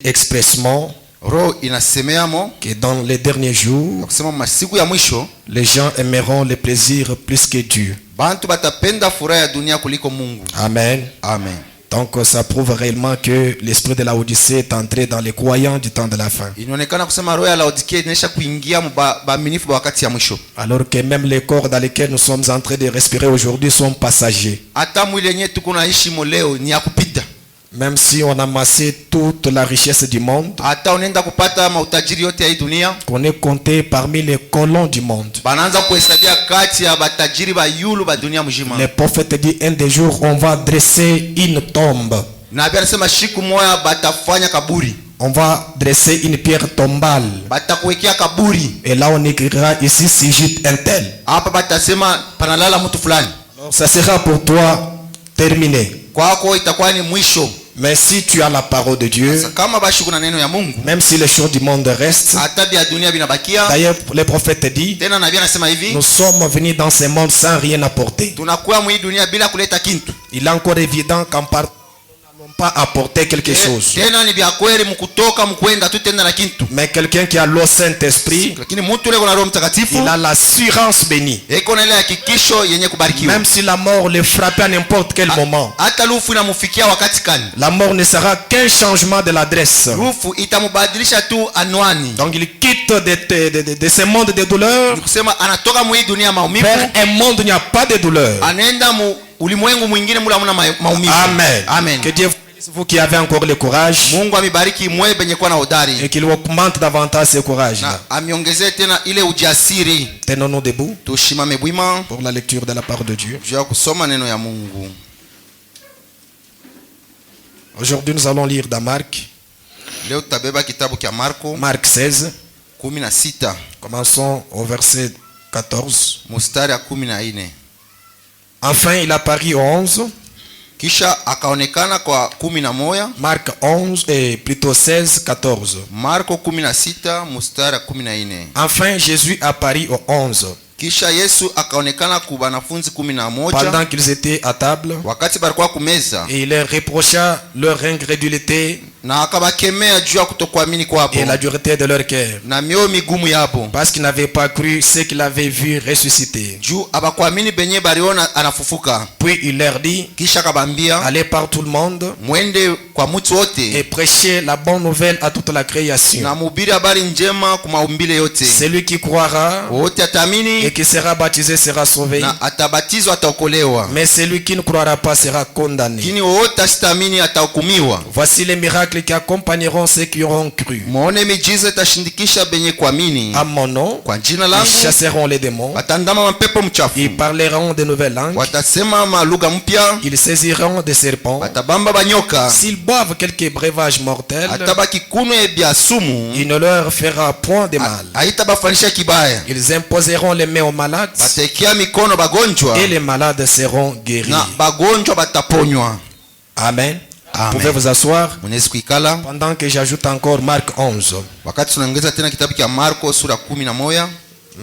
expressement que dans les derniers jours, les gens aimeront le plaisir plus que Dieu. Amen. Amen. Donc ça prouve réellement que l'esprit de la Odyssée est entré dans les croyants du temps de la fin. Alors que même les corps dans lesquels nous sommes en train de respirer aujourd'hui sont passagers. Même si on a amassé toute la richesse du monde, qu'on est compté parmi les colons du monde. Le prophète dit un des jours on va dresser une tombe. On va dresser une pierre tombale. Et là on écrira ici Sigit un tel. Alors ça sera pour toi terminé. Mais si tu as la parole de Dieu, même si les choses du monde restent, d'ailleurs le prophète dit, nous sommes venus dans ce monde sans rien apporter. Il est encore évident qu'en partant, nous n'avons pas apporté quelque chose. Mais quelqu'un qui a le Saint-Esprit, il a l'assurance bénie. Même si la mort le frappait à n'importe quel moment, la mort ne sera qu'un changement de l'adresse. Donc il quitte de ce monde de douleur vers un monde où il n'y a pas de douleur. Amen. Amen. Que Dieu vous bénisse, vous qui avez encore le courage, et qu'il augmente davantage ce courage. Tenons-nous debout pour la lecture de la parole de Dieu. Aujourd'hui nous allons lire dans Marc 16. Commençons au verset 14. Enfin il apparut au 11. Marc 11 et plutôt 16, 14. Enfin Jésus apparut au 11. Pendant qu'ils étaient à table, et il leur reprocha leur incrédulité et la dureté de leur cœur, parce qu'ils n'avaient pas cru ce qu'ils avaient vu ressusciter. Puis il leur dit, allez par tout le monde et prêchez la bonne nouvelle à toute la création. Celui qui croira et qui sera baptisé sera sauvé, mais celui qui ne croira pas sera condamné. Voici les miracles qui accompagneront ceux qui auront cru. À mon nom, ils chasseront les démons, ils parleront de nouvelles langues, ils saisiront des serpents, s'ils boivent quelques breuvages mortels, il ne leur fera point de mal. Ils imposeront les mains aux malades et les malades seront guéris. Amen. Vous pouvez vous asseoir pendant que j'ajoute encore Marc 11.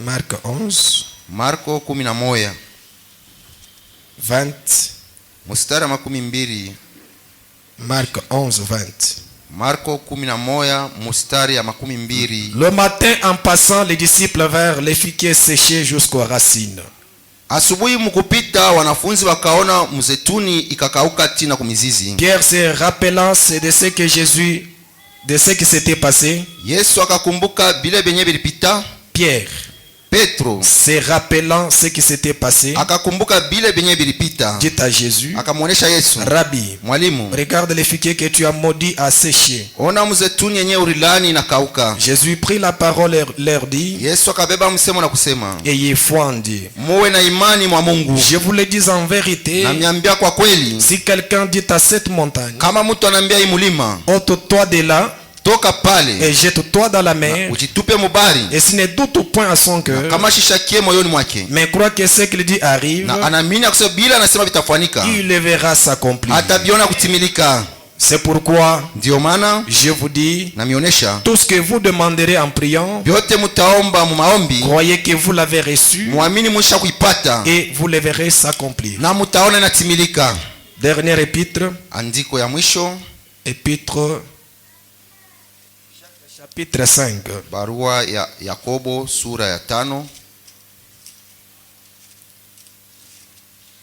Marc 11 20. Marc 11 20. Le matin en passant, les disciples vinrent les figuiers séchés jusqu'aux racines. Pierre se rappelant de ce que Jésus, de ce qui s'était passé. Pierre, se rappelant ce qui s'était passé, dit à Jésus, Rabbi, regarde les figuiers que tu as maudits à sécher. Jésus prit la parole et leur dit, ayez foi en Dieu. Je vous le dis en vérité, si quelqu'un dit à cette montagne, ôte-toi de là et jette-toi dans la mer, et s'il ne doute point à son cœur, mais croit que ce qu'il dit arrive, il le verra s'accomplir. C'est pourquoi je vous dis, tout ce que vous demanderez en priant, croyez que vous l'avez reçu et vous le verrez s'accomplir. Dernier épître, épître Chapitre 5. Barua ya Yakobo sura ya 5.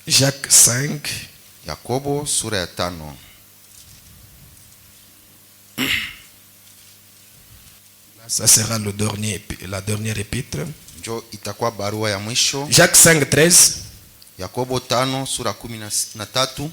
Jacques 5. Yakobo sura ya 5. Ça sera la dernière épître. Njo itakuwa barua ya mwisho. Jacques 5, 13. Yakobo 5 sura 13.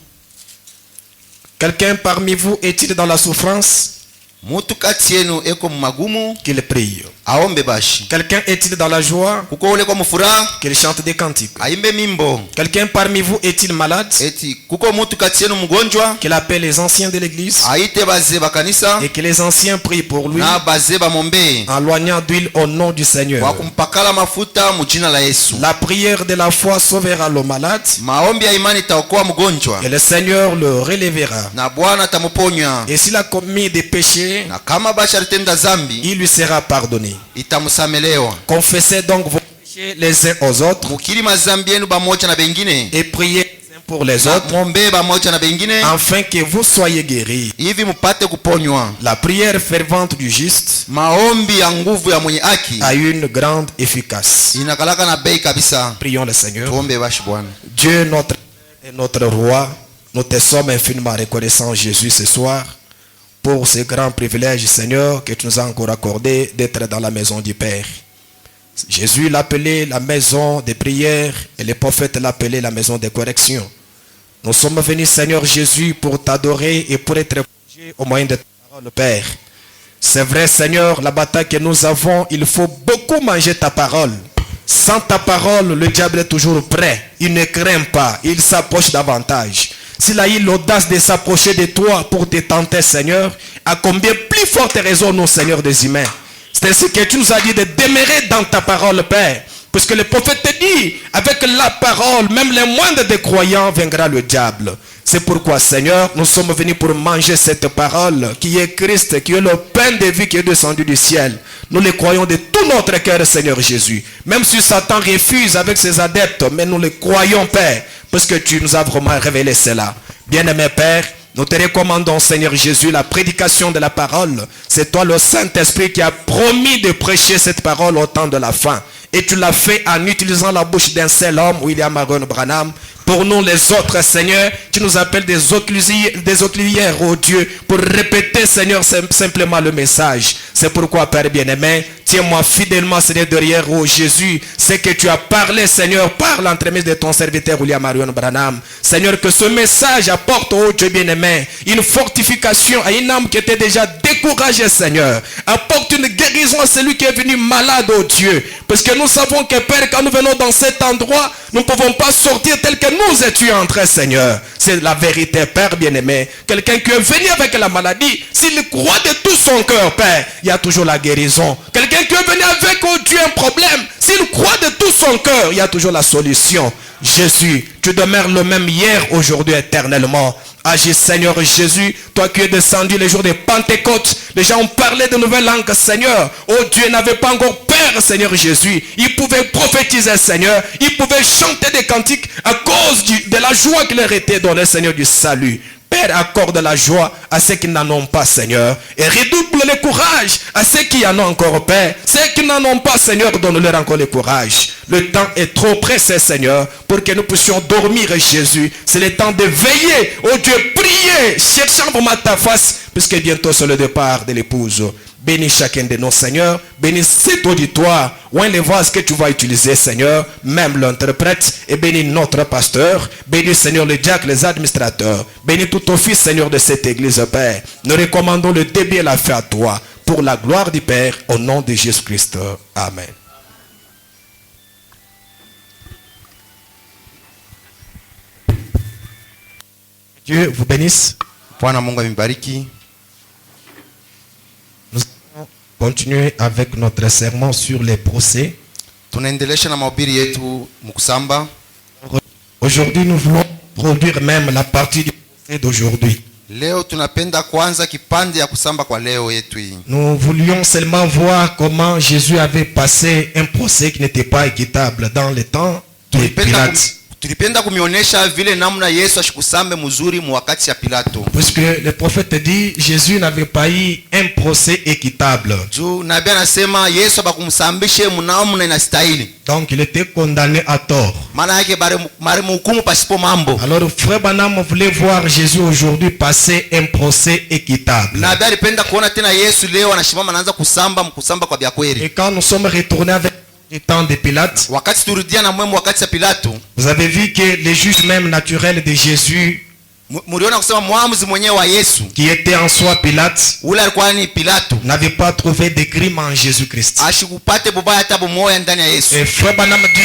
Quelqu'un parmi vous est-il dans la souffrance? Mutu kati yenu eko mumagumu, Qu'il prie. aombe bashi. Quelqu'un est-il dans la joie? Kuko ule kwa mufuraha, Qu'il chante des cantiques. aimbe mimbo. Quelqu'un parmi vous est-il malade? Eti kuko mutu kati yenu mgonjwa, Qu'il appelle les anciens de l'église aite baze bakanisa et que les anciens prient pour lui na baze bamombe en loignant d'huile au nom du kwa Seigneur. kumpakala mafuta mujina la Yesu. La prière de la foi sauvera le malade Maombi ya imani itaokoa mgonjwa et le Seigneur le relèvera. na Bwana atamuponya, Et s'il a commis des péchés, na kama bashi alitenda zambi il lui sera pardonné. itamusamelewa. Confessez donc vos péchés les uns aux autres Mukiri mazambi yenu bamoja na bengine, et priez les uns pour les na autres mombe bamoja na bengine, afin que vous soyez guéris. hivi mupate kuponywa. La prière fervente du juste Maombi ya nguvu ya mwenye haki a une grande efficace. inakalaka na bei kabisa. Prions le Seigneur. Tuombe bashi Bwana. Dieu notre et notre roi, nous te sommes infiniment reconnaissants Jésus ce soir pour ce grand privilège Seigneur que tu nous as encore accordé d'être dans la maison du Père. Jésus l'appelait la maison de prière et les prophètes l'appelaient la maison de correction. Nous sommes venus Seigneur Jésus pour t'adorer et pour être plongés au moyen de ta parole Père. C'est vrai Seigneur, la bataille que nous avons, il faut beaucoup manger ta parole. Sans ta parole, le diable est toujours prêt. Il ne craint pas, il s'approche davantage. S'il a eu l'audace de s'approcher de toi pour te tenter, Seigneur, à combien plus forte raison nous, Seigneur des humains. C'est ainsi que tu nous as dit de demeurer dans ta parole, Père. Parce que le prophète te dit, avec la parole, même les moindres des croyants, vaincra le diable. C'est pourquoi, Seigneur, nous sommes venus pour manger cette parole qui est Christ, qui est le pain de vie qui est descendu du ciel. Nous le croyons de tout notre cœur, Seigneur Jésus. Même si Satan refuse avec ses adeptes, mais nous le croyons, Père, parce que tu nous as vraiment révélé cela. Bien-aimé Père, nous te recommandons, Seigneur Jésus, la prédication de la parole. C'est toi, le Saint-Esprit, qui a promis de prêcher cette parole au temps de la fin. Et tu l'as fait en utilisant la bouche d'un seul homme, William Marion Branham. Pour nous les autres, Seigneur, tu nous appelles des auxiliaires, oh Dieu, pour répéter, Seigneur, simplement le message. C'est pourquoi, Père bien-aimé, tiens-moi fidèlement, Seigneur, derrière, oh Jésus, c'est que tu as parlé, Seigneur, par l'entremise de ton serviteur, William Marion Branham. Seigneur, que ce message apporte, oh Dieu bien-aimé, une fortification à une âme qui était déjà découragée, Seigneur. Apporte une guérison à celui qui est venu malade, oh Dieu. Parce que nous savons que, Père, quand nous venons dans cet endroit, nous ne pouvons pas sortir tel que nous étions entrés, Seigneur. C'est la vérité, Père bien-aimé. Quelqu'un qui est venu avec la maladie, s'il croit de tout son cœur, Père, il y a toujours la guérison. Quelqu'un qui est venu avec, oh Dieu, un problème, s'il croit de tout son cœur, il y a toujours la solution. Jésus, tu demeures le même hier, aujourd'hui, éternellement. Agis, Seigneur Jésus, toi qui es descendu les jours de Pentecôte, les gens ont parlé de nouvelles langues, Seigneur. Oh Dieu n'avait pas encore peur, Seigneur Jésus. Il pouvait prophétiser, Seigneur. Il pouvait chanter des cantiques à cause de la joie qui leur était donnée, Seigneur, du salut. Père, accorde la joie à ceux qui n'en ont pas, Seigneur. Et redouble le courage à ceux qui en ont encore, Père. Ceux qui n'en ont pas, Seigneur, donne-leur encore le courage. Le temps est trop pressé, Seigneur, pour que nous puissions dormir, Jésus. C'est le temps de veiller, oh Dieu, prier, cherchant vraiment ta face, puisque bientôt c'est le départ de l'épouse. Bénis chacun de nos seigneurs. Bénis cet auditoire. Ou les voix que tu vas utiliser, Seigneur. Même l'interprète. Et bénis notre pasteur. Bénis, Seigneur, les diacres, les administrateurs. Bénis tout ton fils, Seigneur, de cette église, Père. Nous recommandons le début et la fin à toi. Pour la gloire du Père. Au nom de Jésus-Christ. Amen. Dieu vous bénisse. Bwana Mungu amibariki. Nous allons continuer avec notre sermon sur les procès. Tunaendelesha na mahubiri yetu mkusamba. Aujourd'hui, nous voulons produire même la partie du procès d'aujourd'hui. Leo tunapenda kwanza kipande ya kusamba kwa leo yetu hii. Nous voulions seulement voir comment Jésus avait passé un procès qui n'était pas équitable dans le temps de Pilate. Tulipenda kumionesha vile namna Yesu ashikusambe mzuri mu wakati ya Pilato. Parce que le prophète dit Jésus n'avait pas eu un procès équitable. juu nabii anasema Yesu abakumsambishe mnamna inastahili. Donc il était condamné à tort. Maana yake bari mhukumu pasipo mambo. Alors frère Branham voulait voir Jésus aujourd'hui passer un procès équitable. Nabii alipenda kuona tena Yesu leo anashimama anaanza kusamba kwa vya kweli. Et quand nous sommes retournés avec le temps de Pilate, Wakati turudia na mwemu wakati ya Pilato, vous avez vu que les juges même naturels de Jésus, mliona kusema mwamuzi mwenyewe wa Yesu, qui était en soi Pilate, ule alikuwa ni Pilato, n'avait pas trouvé de crime en Jésus-Christ. ashikupate bubaya hata bumoya ndani ya Yesu. Et frère Branham dit,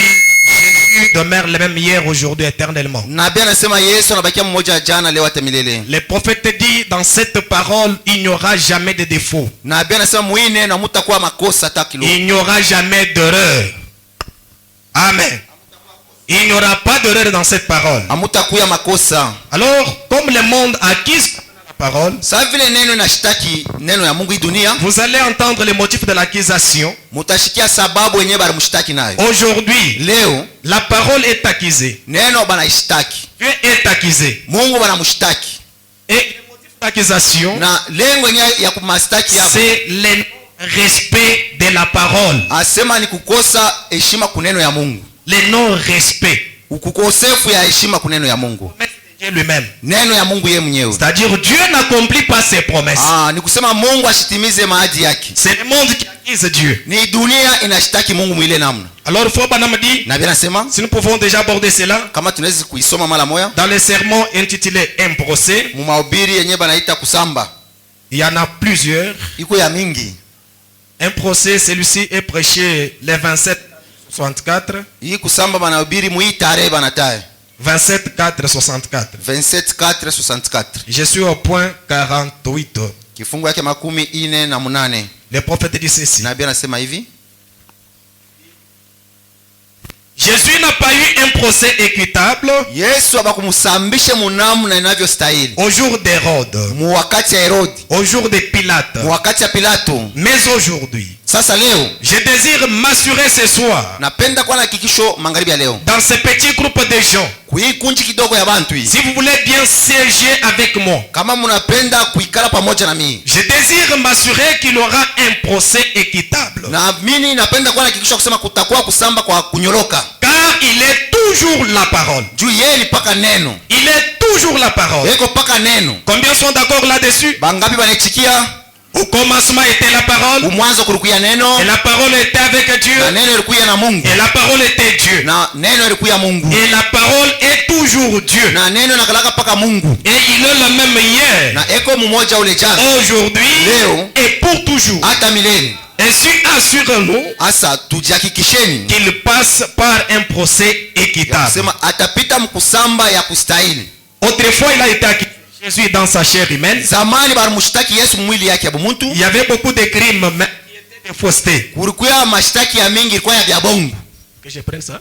Jésus demeure le même hier, aujourd'hui, éternellement. Nabii anasema Yesu anabakia mmoja jana leo hata milele. Le prophète dit, dans cette parole, il n'y aura jamais de défaut. Nabii anasema muine na mutakuwa makosa hata kidogo. Il n'y aura jamais d'erreur. Amen. Il n'y aura pas d'erreur dans cette parole. Hamutakuwa makosa. Alors, comme le monde acquise la parole, Sasa vile neno inashtaki neno ya Mungu hii dunia, vous allez entendre les motifs de l'accusation. mutashikia sababu wenyewe bali mshtaki nayo. Aujourd'hui, Leo la parole est accusée. neno banaishtaki. Dieu est accusé. Mungu banamshtaki. Et le motif d'accusation, Na lengo yenyewe ya kumastaki hapo, c'est le respect de la parole. asema ni kukosa heshima kuneno ya Mungu. Le non-respect. Ukukosefu ya heshima kuneno ya Mungu. Dieu lui-même. Neno ya Mungu yeye mwenyewe. C'est-à-dire Dieu n'accomplit pas ses promesses. Ni kusema Mungu ashitimize maadi yake. C'est le monde qui accuse Dieu. Ni dunia inashtaki Mungu mwile namna. Alors frère Branham dit, Na bien nasema si nous pouvons déjà aborder cela, kama tunaweza kuisoma mara moja dans le sermon intitulé Un procès, mu mahubiri yenyewe banaita kusamba. il y en a plusieurs. Iko ya mingi. Un procès, celui-ci est prêché le 27-64. Hii kusamba banahubiri mu hii tarehe banataye 27-4-64. 27:4-64. Je suis au point 48. Kifungu yake 48. Le prophète dit ceci. Nabii anasema hivi, Jésus n'a pas eu un procès équitable Yesu abakumsambishe munamna inavyostahili. au jour d'Hérode, Mu wakati ya Herodi, au jour de Pilate. mu wakati ya Pilato. Mais aujourd'hui, Sasa leo je désire m'assurer ce soir, napenda kuwa na hakikisho magharibi ya leo, dans ce petit groupe de gens, kuhii kunji kidogo ya bantu hii, si vous voulez bien siéger avec moi, kama munapenda kuikala pamoja na mimi, je désire m'assurer qu'il y aura un procès équitable. na mimi napenda kuwa na hakikisho kusema kutakuwa kusamba kwa kunyoroka, Car il est toujours la parole. juu yeye ni paka neno, Il est toujours la parole. yeko paka neno. Combien sont d'accord là-dessus? Bangapi banaichikia? Au commencement était la parole. Umwanzo kulikuya neno, Et la parole était avec Dieu. na neno ilikuya na Mungu, Et la parole était Dieu. na neno ilikuya Mungu, Et la parole est toujours Dieu. na neno nakalaka paka Mungu, Et il est le même hier, na eko mmoja ule jana, aujourd'hui leo et pour toujours. hata milele. Ainsi assurons-nous Asa tujihakikisheni qu'il passe par un procès ya équitable. kusema atapita mkusamba ya kustahili. Autrefois, il a été accusé Jésus dans sa chair humaine. Zamani balimshtaki Yesu mwili yake ya bumuntu, Il y avait beaucoup de crimes, mais qui étaient de fausseté. kulikuya mashtaki ya mingi, ilikuwa ya vya bongo. Que je prenne ça.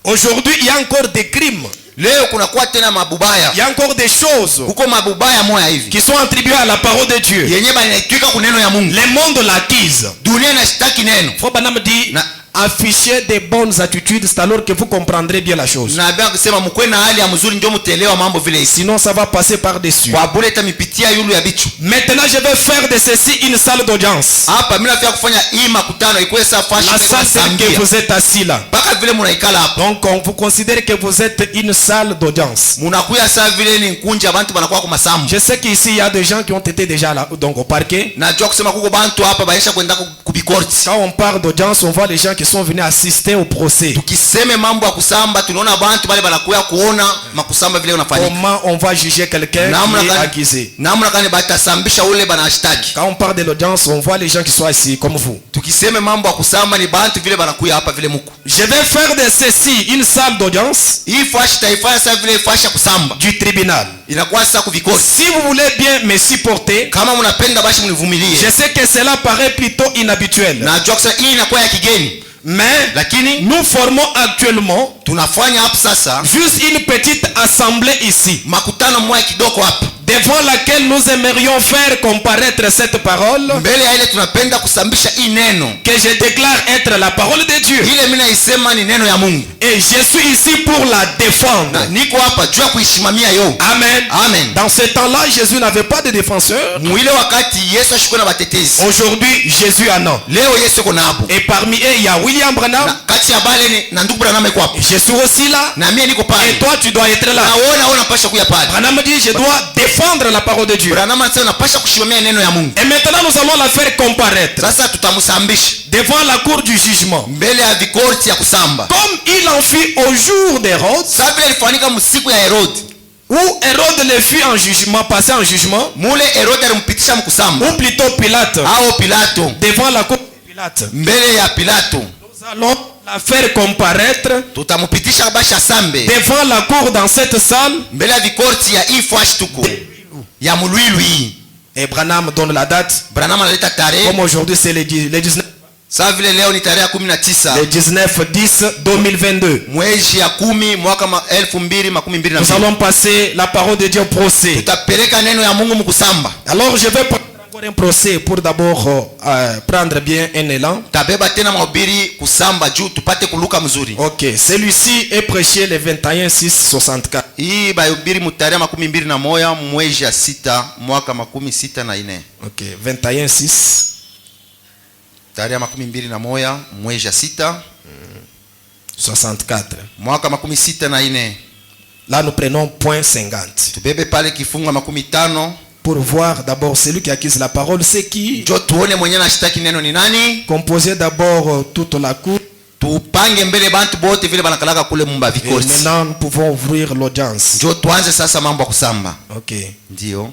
Aujourd'hui, il y a encore des crimes. Leo kunakuwa tena mabubaya, Il y a encore des choses huko mabubaya moya hivi qui sont attribuées à la parole de Dieu. yenye banaitwika kuneno ya Mungu. Le monde l'accuse. Dunia inashtaki neno, Frère Branham dit, na affichez des bonnes attitudes, c'est alors que vous comprendrez bien la chose. naambia kusema mkwe na hali ya mzuri ndio mtaelewa mambo vile isi. Sinon, ça va passer par-dessus. Kwa bure itamipitia yulu ya bichu. Maintenant, je vais faire de ceci une salle d'audience. Hapa mimi nafia kufanya hii makutano ikuwe saa fashi La salle telle que vous êtes assis là. mpaka vile munaikala hapa. Donc, on vous considère que vous êtes une salle d'audience. Munakuya saa vile ni nkunja bantu banakuwa kwa masambu. Je sais qu'ici, il y a des gens qui ont été déjà là, donc au parquet. Najua kusema kuko bantu hapa baisha kwenda kubikorti. Quand on parle d'audience, on voit les gens qui sont venus assister au procès. Tukiseme mambo ya kusamba tunaona bantu bale banakuya kuona makusamba vile unafanyika. Comment on va juger quelqu'un qui est accusé? Namna gani batasambisha ule banashtaki. Quand on parle de l'audience, on voit les gens qui sont assis comme vous. Tukiseme mambo ya kusamba ni bantu vile banakuya hapa vile muko. Je vais faire de ceci une salle d'audience Hii fashi taifanya saa vile fashi ya kusamba. du tribunal. Inakuwa sasa kuvikorti. Si vous voulez bien me supporter, Kama mnapenda basi mnivumilie. je sais que cela paraît plutôt inhabituel. Najua kusema hii inakuwa ya kigeni. Mais Lakini nous formons actuellement tunafanya hapa sasa juste une petite assemblée ici. makutano moja kidogo hapa. devant laquelle nous aimerions faire comparaître cette parole, mbele ya ile tunapenda kusambisha hii neno que je déclare être la parole de Dieu. ile mimi naisema ni neno ya Mungu, Et je suis ici pour la défendre. na niko hapa juu ya kuisimamia yo. Amen. Amen. Dans ce temps-là, Jésus n'avait pas de défenseur. Mwile wakati Yesu ashikuwa na batetezi, Aujourd'hui, Jésus en a. leo Yesu yuko nabo, Et parmi eux, il y a William na Branham. kati ya bale ni na ndugu Branham yuko hapo, Je suis aussi là. na mimi niko Et pale, toi, tu dois être là. na wewe unapaswa kuya pale. Branham dit, je dois défendre la parole de Dieu. Branham anasema unapaswa kusimamia neno ya Mungu. Et maintenant, nous allons la faire comparaître Sasa tutamsambisha devant la cour du jugement. mbele ya vikorti ya kusamba, Comme il en fit au jour d'Hérode, sasa vile ilifanyika msiku ya Herodi, où Hérode le fut en jugement, passé en jugement, mule Herodi alimpitisha mkusamba, ou plutôt Pilate, au Pilato, devant la cour de Pilate. mbele ya Pilato Nous allons la faire comparaître tutamupitisha basha sambe devant la cour dans cette salle. mbele ya vikorti ya ifash tuko ya mulwilwi. Et Branham donne la date. Branham analeta tarehe, Comme aujourd'hui c'est le 19, sasa vile leo ni tarehe ya 19 le 19-10-2022. mwezi ya 10 mwaka 2022. Nous allons passer la parole de Dieu au procès. Tutapeleka neno ya Mungu mkusamba. Alors je vais prendre encore un procès pour d'abord prendre bien un élan. Tabeba tena mahubiri kusamba juu tupate kuluka mzuri. Ok, celui-ci est prêché le 21-6-64. Hii bayubiri mutarehe 21 mwezi ya 6 mwaka 64. Ok, 21-6. Tarehe 21 mwezi ya 6 64. mwaka 64. Là nous prenons point 50. Tubebe pale kifungu 50 pour voir d'abord celui qui accuse la parole, c'est qui. jo tuone mwenye anashitaki neno ni nani. Composer d'abord toute la cour. Tupange mbele bantu bote vile banakalaka kule mumba Et vikosi. maintenant nous pouvons ouvrir l'audience. Jo tuanze sasa mambo ya kusamba. Ok. Ndio.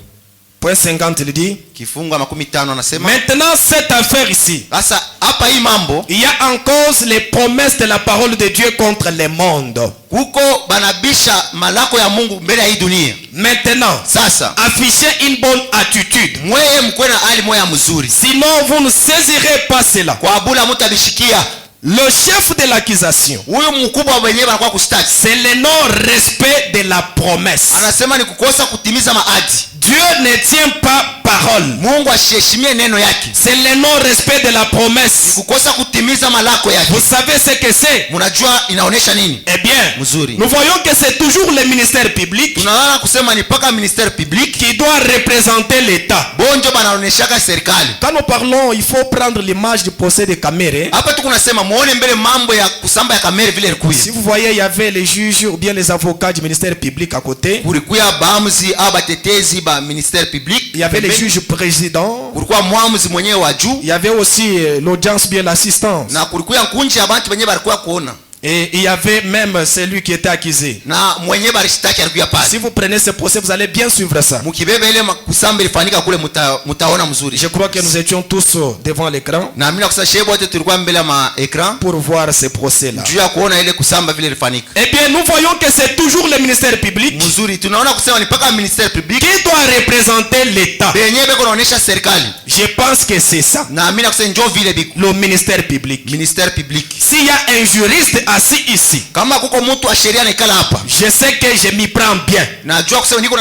Point 50 il dit. Kifungu 50 anasema. Maintenant cette affaire ici. Sasa hapa hii mambo. Il y a en cause les promesses de la parole de Dieu contre le monde. Kuko banabisha malako ya Mungu mbele ya hii dunia. Maintenant. Sasa. Affichez une bonne attitude. Mweye mkwe na hali moya mzuri. Sinon vous ne saisirez pas cela. Kwa abula mtu abishikia. Le chef de l'accusation, huyo mkubwa wenyewe anakuwa kustaki, c'est le non-respect de la promesse. Anasema ni kukosa kutimiza maadi. Dieu ne tient pas parole. Mungu ashiheshimie neno yake. C'est le non-respect de la promesse. Kukosa kutimiza malako yake. Vous savez ce que c'est? Mnajua inaonesha nini? Eh bien, mzuri. Nous voyons que c'est toujours le ministère public. Tunaona kusema ni paka ministère public qui doit représenter l'État. Bonjo banaoneshaka serikali. Quand nous parlons, il faut prendre l'image du procès de Kamere. Hapa tuko nasema muone mbele mambo ya kusamba ya Kamere vile ilikuwa. Si vous voyez, il y avait les juges ou bien les avocats du ministère public à côté. Kulikuwa baamuzi au batetezi ba ministère public. Il y avait les juges présidents. Kulikuwa mwamuzi mwenyewe wa juu. Il y avait aussi l'audience bien l'assistance. Na kulikuwa nkunji ya bantu wenyewe balikuwa kuona. Et il y avait même celui qui était accusé. Na mwenyewe barishitaki alikuwa pale. Si vous prenez ce procès, vous allez bien suivre ça. Mukibebe ile kusamba ilifanyika kule mutaona mzuri. Je crois que nous étions tous devant l'écran. Na mimi nakusa shebo wote tulikuwa mbele ya écran pour voir ce procès là. Juu ya kuona ile kusamba vile ilifanyika. Eh bien, nous voyons que c'est toujours le ministère public. Mzuri, tunaona kusema ni paka ministère public qui doit représenter l'État. Benye beko naonesha serikali. Je pense que c'est ça. Na mimi nakusa njoo vile biko. Le ministère public. Ministère public. S'il y a un juriste assis ici, kama kuko mtu wa sheria anakala hapa, je sais que je m'y prends bien. Najua kusema niko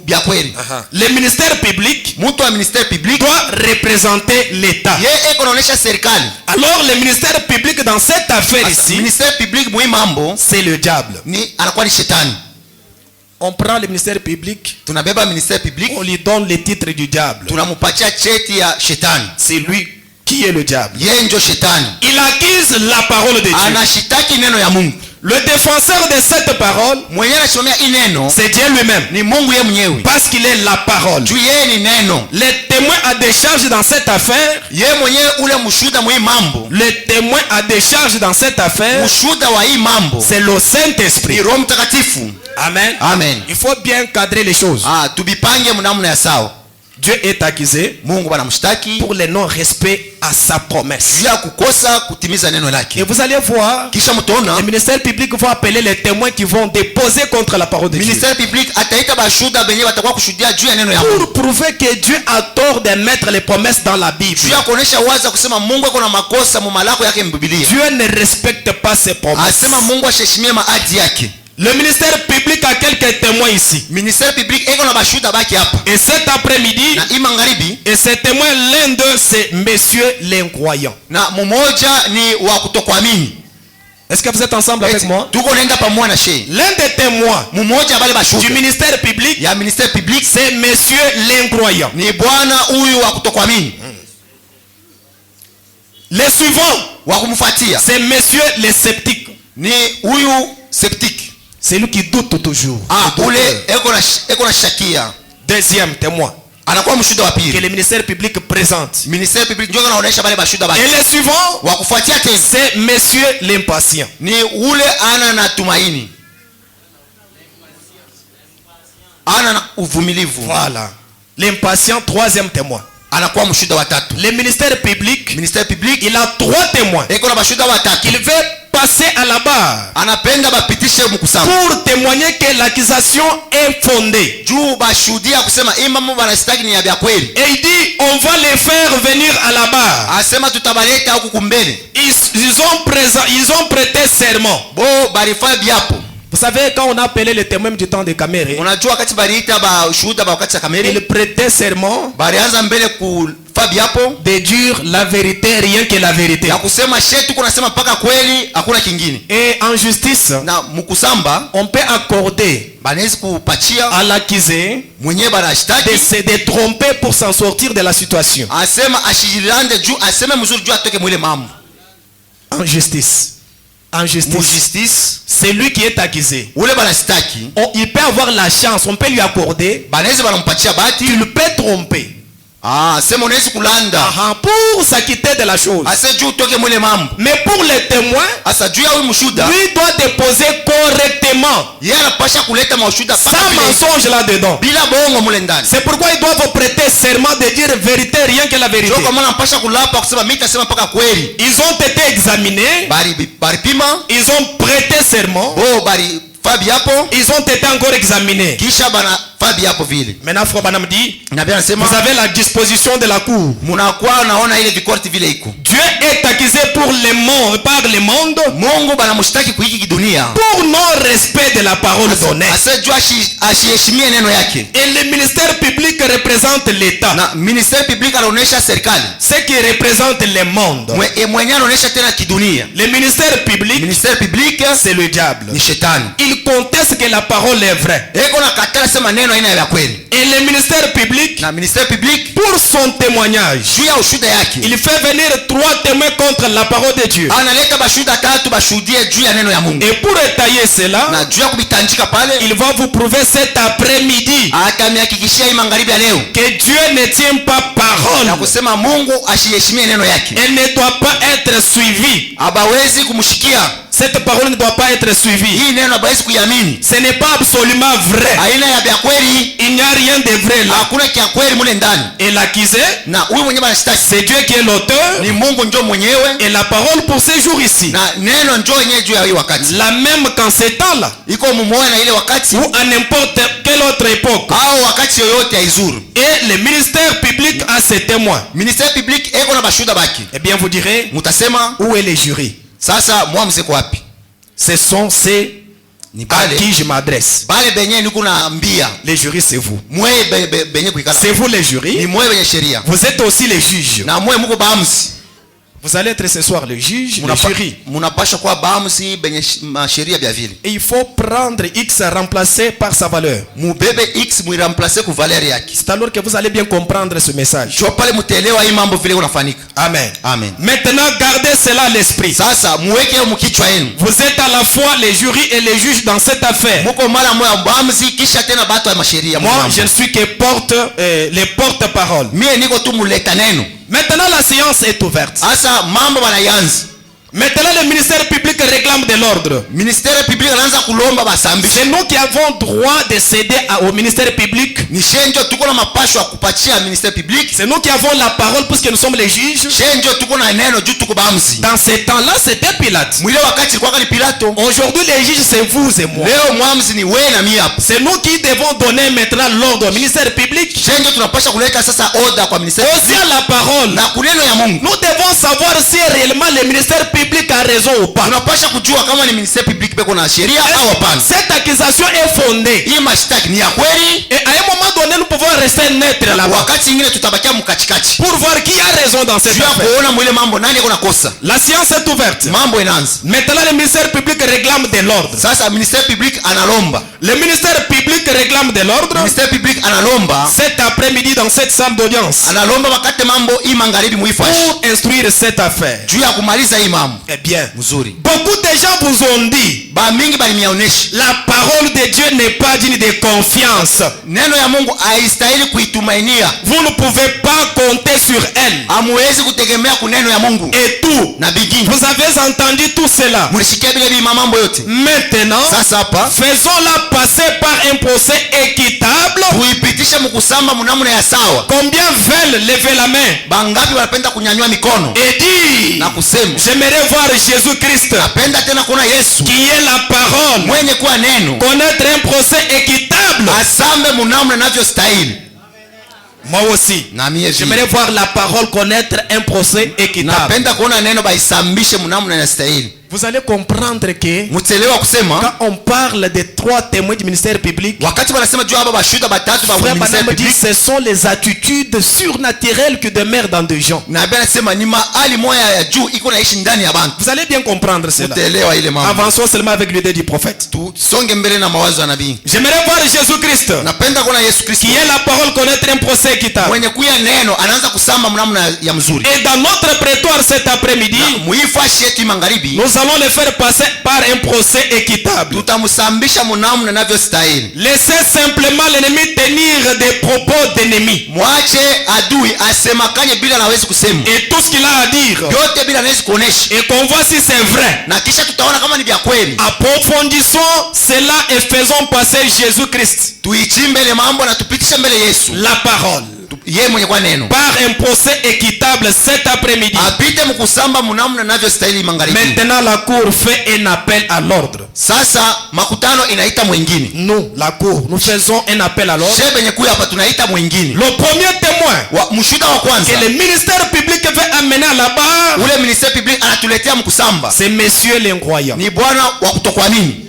bya kweli. Le ministère public, mtu wa ministère public doit représenter l'État. Yeye eko naonesha serikali. Alors le ministère public dans cette affaire ici, ministère public mwi mambo, c'est le diable. Ni anakuwa ni shetani. On prend le ministère public, tunabeba ministère public, on lui donne le titre du diable. Tunamupatia cheti ya shetani. C'est lui qui est le diable. Yeye ndio shetani. Il accuse la parole de Dieu. Anashitaki neno ya Mungu. Le défenseur de cette parole, c'est Dieu lui-même. Ni Mungu yeye mwenyewe. Parce qu'il est la parole. Juu yeye ni neno. Le témoin à décharge dans cette affaire, yeye mwenyewe ule mshuhuda mwa mambo. Le témoin à décharge dans cette affaire, mshuhuda wa hii mambo, c'est le Saint-Esprit. Ni Roho Mtakatifu. Amen. Amen. Il faut bien cadrer les choses. Tubipange mnamna ya sawa. Dieu est accusé Mungu banamshtaki pour le non-respect à sa promesse. Ya kukosa kutimiza neno lake. Et vous allez voir, kisha mtaona le ministère public va appeler les témoins qui vont déposer contre la parole de Dieu. Ministère public ataita bashuhuda benye batakuwa kushuhudia juu ya neno ya Mungu. Pour prouver que Dieu a tort de mettre les promesses dans la Bible. Juu ya kuonesha wazi kusema Mungu ako na makosa mu malako yake mbiblia. Dieu ne respecte pas ses promesses. Asema Mungu asheshimie maadi yake. Le ministère public a quelques témoins ici. Ministère public eko na bashuda baki hapa. Et cet après-midi, Na imangaribi, et ces témoins, l'un d'eux, c'est Monsieur l'incroyant. na mmoja ni wa kutokuamini. Est-ce que vous êtes ensemble avec moi? Tuko naenda pamoja na shehe. L'un des témoins Mmoja bale bashuda du ministère public, ya ministère public c'est Monsieur l'incroyant. ni bwana huyu wa kutokuamini. Les suivants, Wa kumfuatia c'est Monsieur le sceptique. ni huyu sceptique. C'est lui qui doute toujours. Ah, Le ule douteur. eko na shakia. Deuxième témoin Anakuwa mshuda wa que pili. le ministère public présente. Ministère public ndio anaonesha bale bashuda baki. Et les suivants, Wa kufuatia tena c'est Monsieur l'impatient. ni ule ana na tumaini. Ana na uvumilivu. Voilà. L'impatient, troisième témoin. Anakuwa mshuda wa tatu. Le ministère public, Ministère public il a trois témoins. eko na bashuda watatu. Il veut passer à la barre Anapenda bapitishe mkusamo. pour témoigner que l'accusation est fondée. Juu bashuhudia kusema hii mambo banastaki ni ya vya kweli. Et il dit, on va les faire venir à la barre. Asema tutabaleta huku kumbele. Ils ont prêté serment. Bo balifanya viapo. Vous savez, quand on a appelé les témoins du temps de Caméré, Unajua wakati baliita bashuhuda ba wakati ya kameri, ils prêtaient serment balianza mbele kufa viapo de dire la vérité, rien que la vérité. ya kusema shetu kunasema mpaka kweli, hakuna kingine. Et en justice, Na mkusamba on peut accorder banaweza kupachia à l'accusé mwenyewe de banashtaki, se détromper pour s'en sortir de la situation. asema ashijilande juu aseme mzuri juu atoke mwile mambo. En justice. En justice. Mujustice C'est lui qui est accusé. ule banashtaki Il peut avoir la chance, on peut lui accorder banaweza banampatia bahati. qu'il peut tromper. Asema unaweza kulanda Pour s'acquitter de la chose. ase juu utoke mwile mambo. Mais pour les témoins, Asa juu ya huyu mshuda lui doit déposer correctement, yeye anapasha kuleta mashuda sans mpaka vile mensonge là-dedans. bila bongo mule ndani. C'est pourquoi ils doivent prêter serment de dire vérité, rien que la vérité. Ndio kwa maana anapasha kulapa kusema mimi nitasema mpaka kweli. Ils ont été examinés, Baripima ils ont prêté serment, bo bari fabi hapo ils ont été encore examinés. kisha bana fabi hapo vile. Maintenant, Frère Banam dit, Na bien anasema vous avez la disposition de la cour. mnakuwa naona ile vikorti vile iko. Dieu est accusé pour le monde, par le monde, Mungu banamshtaki kuiki kidunia. pour non-respect de la parole donnée. Asa juu ashiheshimie neno yake. Et le ministère public représente l'État. Na ministère public anaonesha serikali. Ce qui représente le monde. Mwenye anaonesha tena kidunia. Le ministère public, Ministère public c'est le diable. ni shetani. Il conteste que la parole est vraie. Eko na katala sema neno aina ya kweli. Et le ministère public, Na ministère public pour son témoignage, juu ya ushuda yake il fait venir 3 témoins contre la parole de Dieu. analeta bashuda tatu bashuhudie juu ya neno ya Mungu. Et pour étayer cela, Na juu ya kubitanjika pale il va vous prouver cet après-midi atamihakikishia hii magharibi ya leo que Dieu ne tient pas na parole. kusema Mungu ashiheshimie neno yake. Elle ne doit pas être suivie. Abawezi kumshikia Cette parole ne doit pas être suivie. hii neno, abawezi kuiamini. Ce n'est pas absolument vrai. Aina ya vya kweli, Il n'y a rien de vrai là. hakuna kia kweli mule ndani. Et l'accusé, Na huyu mwenyewe banashtaki c'est Dieu qui est l'auteur. ni Mungu njo mwenyewe, Et la parole pour ces jours ici, na neno njo yenyewe juu ya hii wakati la même qu'en ces temps-là, iko mumoya na ile wakati ou à n'importe quelle autre époque. au wakati yoyote haizuru. Et le ministère public a ses témoins. Ministère public eko na bashuda baki. Eh bien, vous direz, Mutasema où est le jury? sasa mwamze kwa wapi? Ce sont ceux Ni à pale qui je m'adresse. bale benye niko naambia Les jurys, c'est vous. mwe benye kuikala C'est vous les ni jurys. mwe benye sheria Vous êtes aussi les juges. na mwe muko baamuzi. Vous allez être ce soir le juge, le jury. Munapasha kuwa baamuzi benye masheria bya vile. Et il faut prendre X remplacé par sa valeur. Mubebe X muiramplace ku valeur yake. C'est alors que vous allez bien comprendre ce message. Jo pale mutelewa hii mambo vile unafanika. Amen. Amen. Maintenant, gardez cela à l'esprit. Sasa muweke mkichwa yenu. Vous êtes à la fois les jurys et les juges dans cette affaire. Muko mara moya baamuzi kisha tena bato ya masheria. Moi, je ne suis que les porte-parole. Mie niko tu muleta neno. Maintenant, la séance est ouverte. Asa mambo banayanza. Maintenant, le ministère public réclame de l'ordre. Ministère public anaanza kulomba basambi. C'est nous qui avons droit de céder au ministère public. Ni shenjo tuko na mapasho ya kupatia ministère public. C'est nous qui avons la parole puisque nous sommes les juges. Shenjo tuko na neno juu tuko baamuzi. Dans ces temps-là, c'était Pilate. Mwile wakati kwa ni Pilato. Aujourd'hui, les juges, c'est vous et moi. Leo mwamuzi ni wewe na mimi hapa. C'est nous qui devons donner maintenant l'ordre au ministère public. jengo tunapasha kuleta sasa order kwa ministère Aussi à la parole. na kuneno ya Mungu. Nous devons savoir si réellement le ministère public a raison ou pas. Tunapasha kujua kama ni ministère public beko na sheria au hapana. Cette accusation est fondée. Hii mashtaki ni ya kweli? Et à un moment donné, nous pouvons rester neutres là-bas Wakati ingine tutabakia mkatikati. pour voir qui a raison dans cette Juu ya affaire. kuona mwile mambo nani kuna kosa. La science est ouverte. Mambo inaanza. Maintenant, le ministère public réclame de l'ordre. Sasa ministère public analomba. Le ministère public réclame de l'ordre. Ministère public analomba. Cet après-midi dans cette salle d'audience Analomba wakati mambo hii magharibi muifashi. pour instruire cette affaire. Juu ya kumaliza hii mambo. Eh bien, Mzuri. beaucoup de gens vous ont dit Ba mingi bali miaoneshi. la parole de Dieu n'est pas digne de confiance. Neno ya Mungu haistahili kuitumainia. Vous ne pouvez pas compter sur elle. Hamuwezi kutegemea kuneno ya Mungu. Et tout. Na bigini. Vous avez entendu tout cela. Mulisikia vile vile mambo yote. Maintenant, Sasa hapa faisons-la passer par un procès équitable. tuipitishe mkusamba mnamna ya sawa. Combien veulent lever la main Bangapi wanapenda kunyanyua mikono et dire na kusema j'aimerais voir Jésus-Christ napenda tena kuona Yesu qui est la parole, mwenye kuwa neno connaître un procès équitable. asambe mnamna inavyostahili. Moi aussi, Na mie j'aimerais voir la parole connaître un procès équitable. napenda kuona neno baisambishe mnamna inastahili. Vous allez comprendre que Mutelewa kusema quand on parle des 3 témoins du ministère public, wakati wanasema juu hapa bashuda batatu ba Frère ministère Branham dit public ce sont les attitudes surnaturelles qui demeurent dans des gens. na bia nasema ni mahali moya ya juu iko naishi ndani ya bantu. Vous allez bien comprendre cela. Mutelewa ile mambo. Avançons seulement avec l'idée du prophète. Tusonge mbele na mawazo ya nabii. J'aimerais voir Jésus-Christ Napenda kuona Yesu Kristo qui est la parole connaître un procès équitable. mwenye kuya neno anaanza kusamba mnamna ya mzuri. Et dans notre prétoire cet après-midi, Muifashi yetu magharibi nous allons le faire passer par un procès équitable. tutamsambisha mnamna inavyostahili. Laissez simplement l'ennemi tenir des propos d'ennemi. Mwache adui asemakanye bila nawezi kusema. Et tout ce qu'il a à dire. Yote bila nawezi kuonesha. Et qu'on voit si c'est vrai. Na kisha tutaona kama ni vya kweli. Approfondissons cela et faisons passer Jésus-Christ, Tuichimbe ile mambo na tupitishe mbele Yesu. la parole, Yeye mwenye kwa neno. par un procès équitable cet après-midi. Apite mkusamba mnamna inavyostahili magharibi. Maintenant, la cour fait un appel à l'ordre. Sasa makutano inaita mwingine. Nous, la cour, nous faisons un appel à l'ordre. Shebe nyekuya hapa tunaita mwingine. Le premier témoin Mshuda wa kwanza. que le ministère public veut amener là-bas, Ule ministère public anatuletea mkusamba. c'est Monsieur l'incroyant. Ni bwana wa kutokuamini.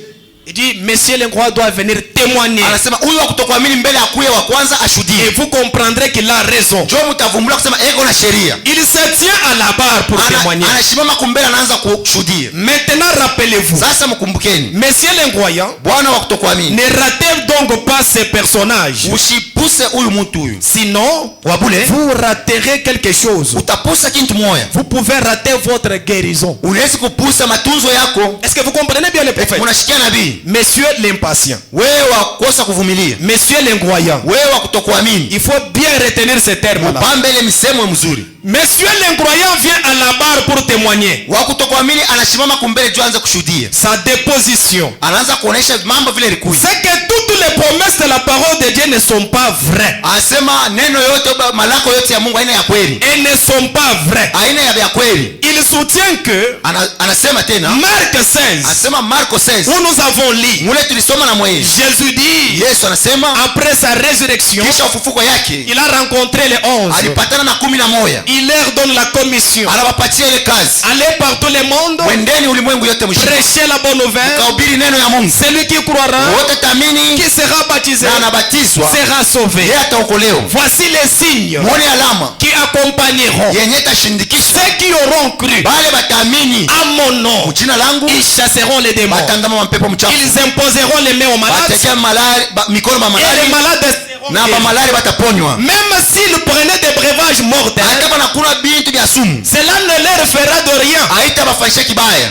Il dit, Monsieur l'incroyant doit venir témoigner. Anasema huyu wa kutokuamini mbele akuye wa kwanza Et ashuhudie. vous comprendrez qu'il a raison. Jo mtavumbula kusema eko na sheria. Il se tient à la barre pour témoigner. Anashimama kumbele anaanza kushuhudia. Maintenant, rappelez-vous, Sasa mkumbukeni. Monsieur l'incroyant, Bwana wa kutokuamini. ne ratez donc pas ces personnages. Ushipuse huyu mtu huyu. Sinon, Wabule vous raterez quelque chose. utapusa kintu moya. Vous pouvez rater votre guérison. Unaweza kupusa matunzo yako. Est-ce que vous comprenez bien le prophète? Unashikia nabii. Monsieur l'impatient, Wewe wa kukosa kuvumilia. Monsieur l'incroyant, Wewe wa kutokuamini. il faut bien retenir ces termes-là. Upambe ile misemo mzuri. Monsieur l'incroyant vient à la barre pour témoigner. Wa kutokuamini anashimama kumbele juu aanze kushuhudia. Sa déposition, Anaanza kuonesha mambo vile ilikuwa. c'est que toutes les promesses de la parole de Dieu ne sont pas vraies. Anasema neno yote malako yote ya Mungu aina ya kweli. Elles ne sont pas vraies. Aina ya vya kweli. Il soutient que Anasema tena. Marc 16, Anasema Marko 16. où nous avons lu, Mule tulisoma na mwezi. Jésus dit, Yesu anasema après sa résurrection, kisha ufufuko yake il a rencontré les 11. alipatana na 11. Il leur donne la commission. Anawapatia ile kazi. Allez par tout le monde, Mwendeni ulimwengu yote mshika. prêchez la bonne nouvelle. Kahubiri neno ya Mungu. Celui qui croira, Wote tamini qui sera baptisé, na anabatizwa sera sauvé. yeye ataokolewa. Voici les signes Muone alama qui accompagneront yenye tashindikisha ceux qui auront cru bale bataamini à mon nom. jina langu. Ils chasseront les démons. Batangama mapepo mchafu. Ils imposeront les mains aux malades. Batekea mikono ba Et les malari malades seront na ba guéris. malari bataponywa. Même s'ils prenaient des breuvages mortels, Hata kama kuna bintu vya sumu cela ne leur fera de rien. haitabafanisha kibaya.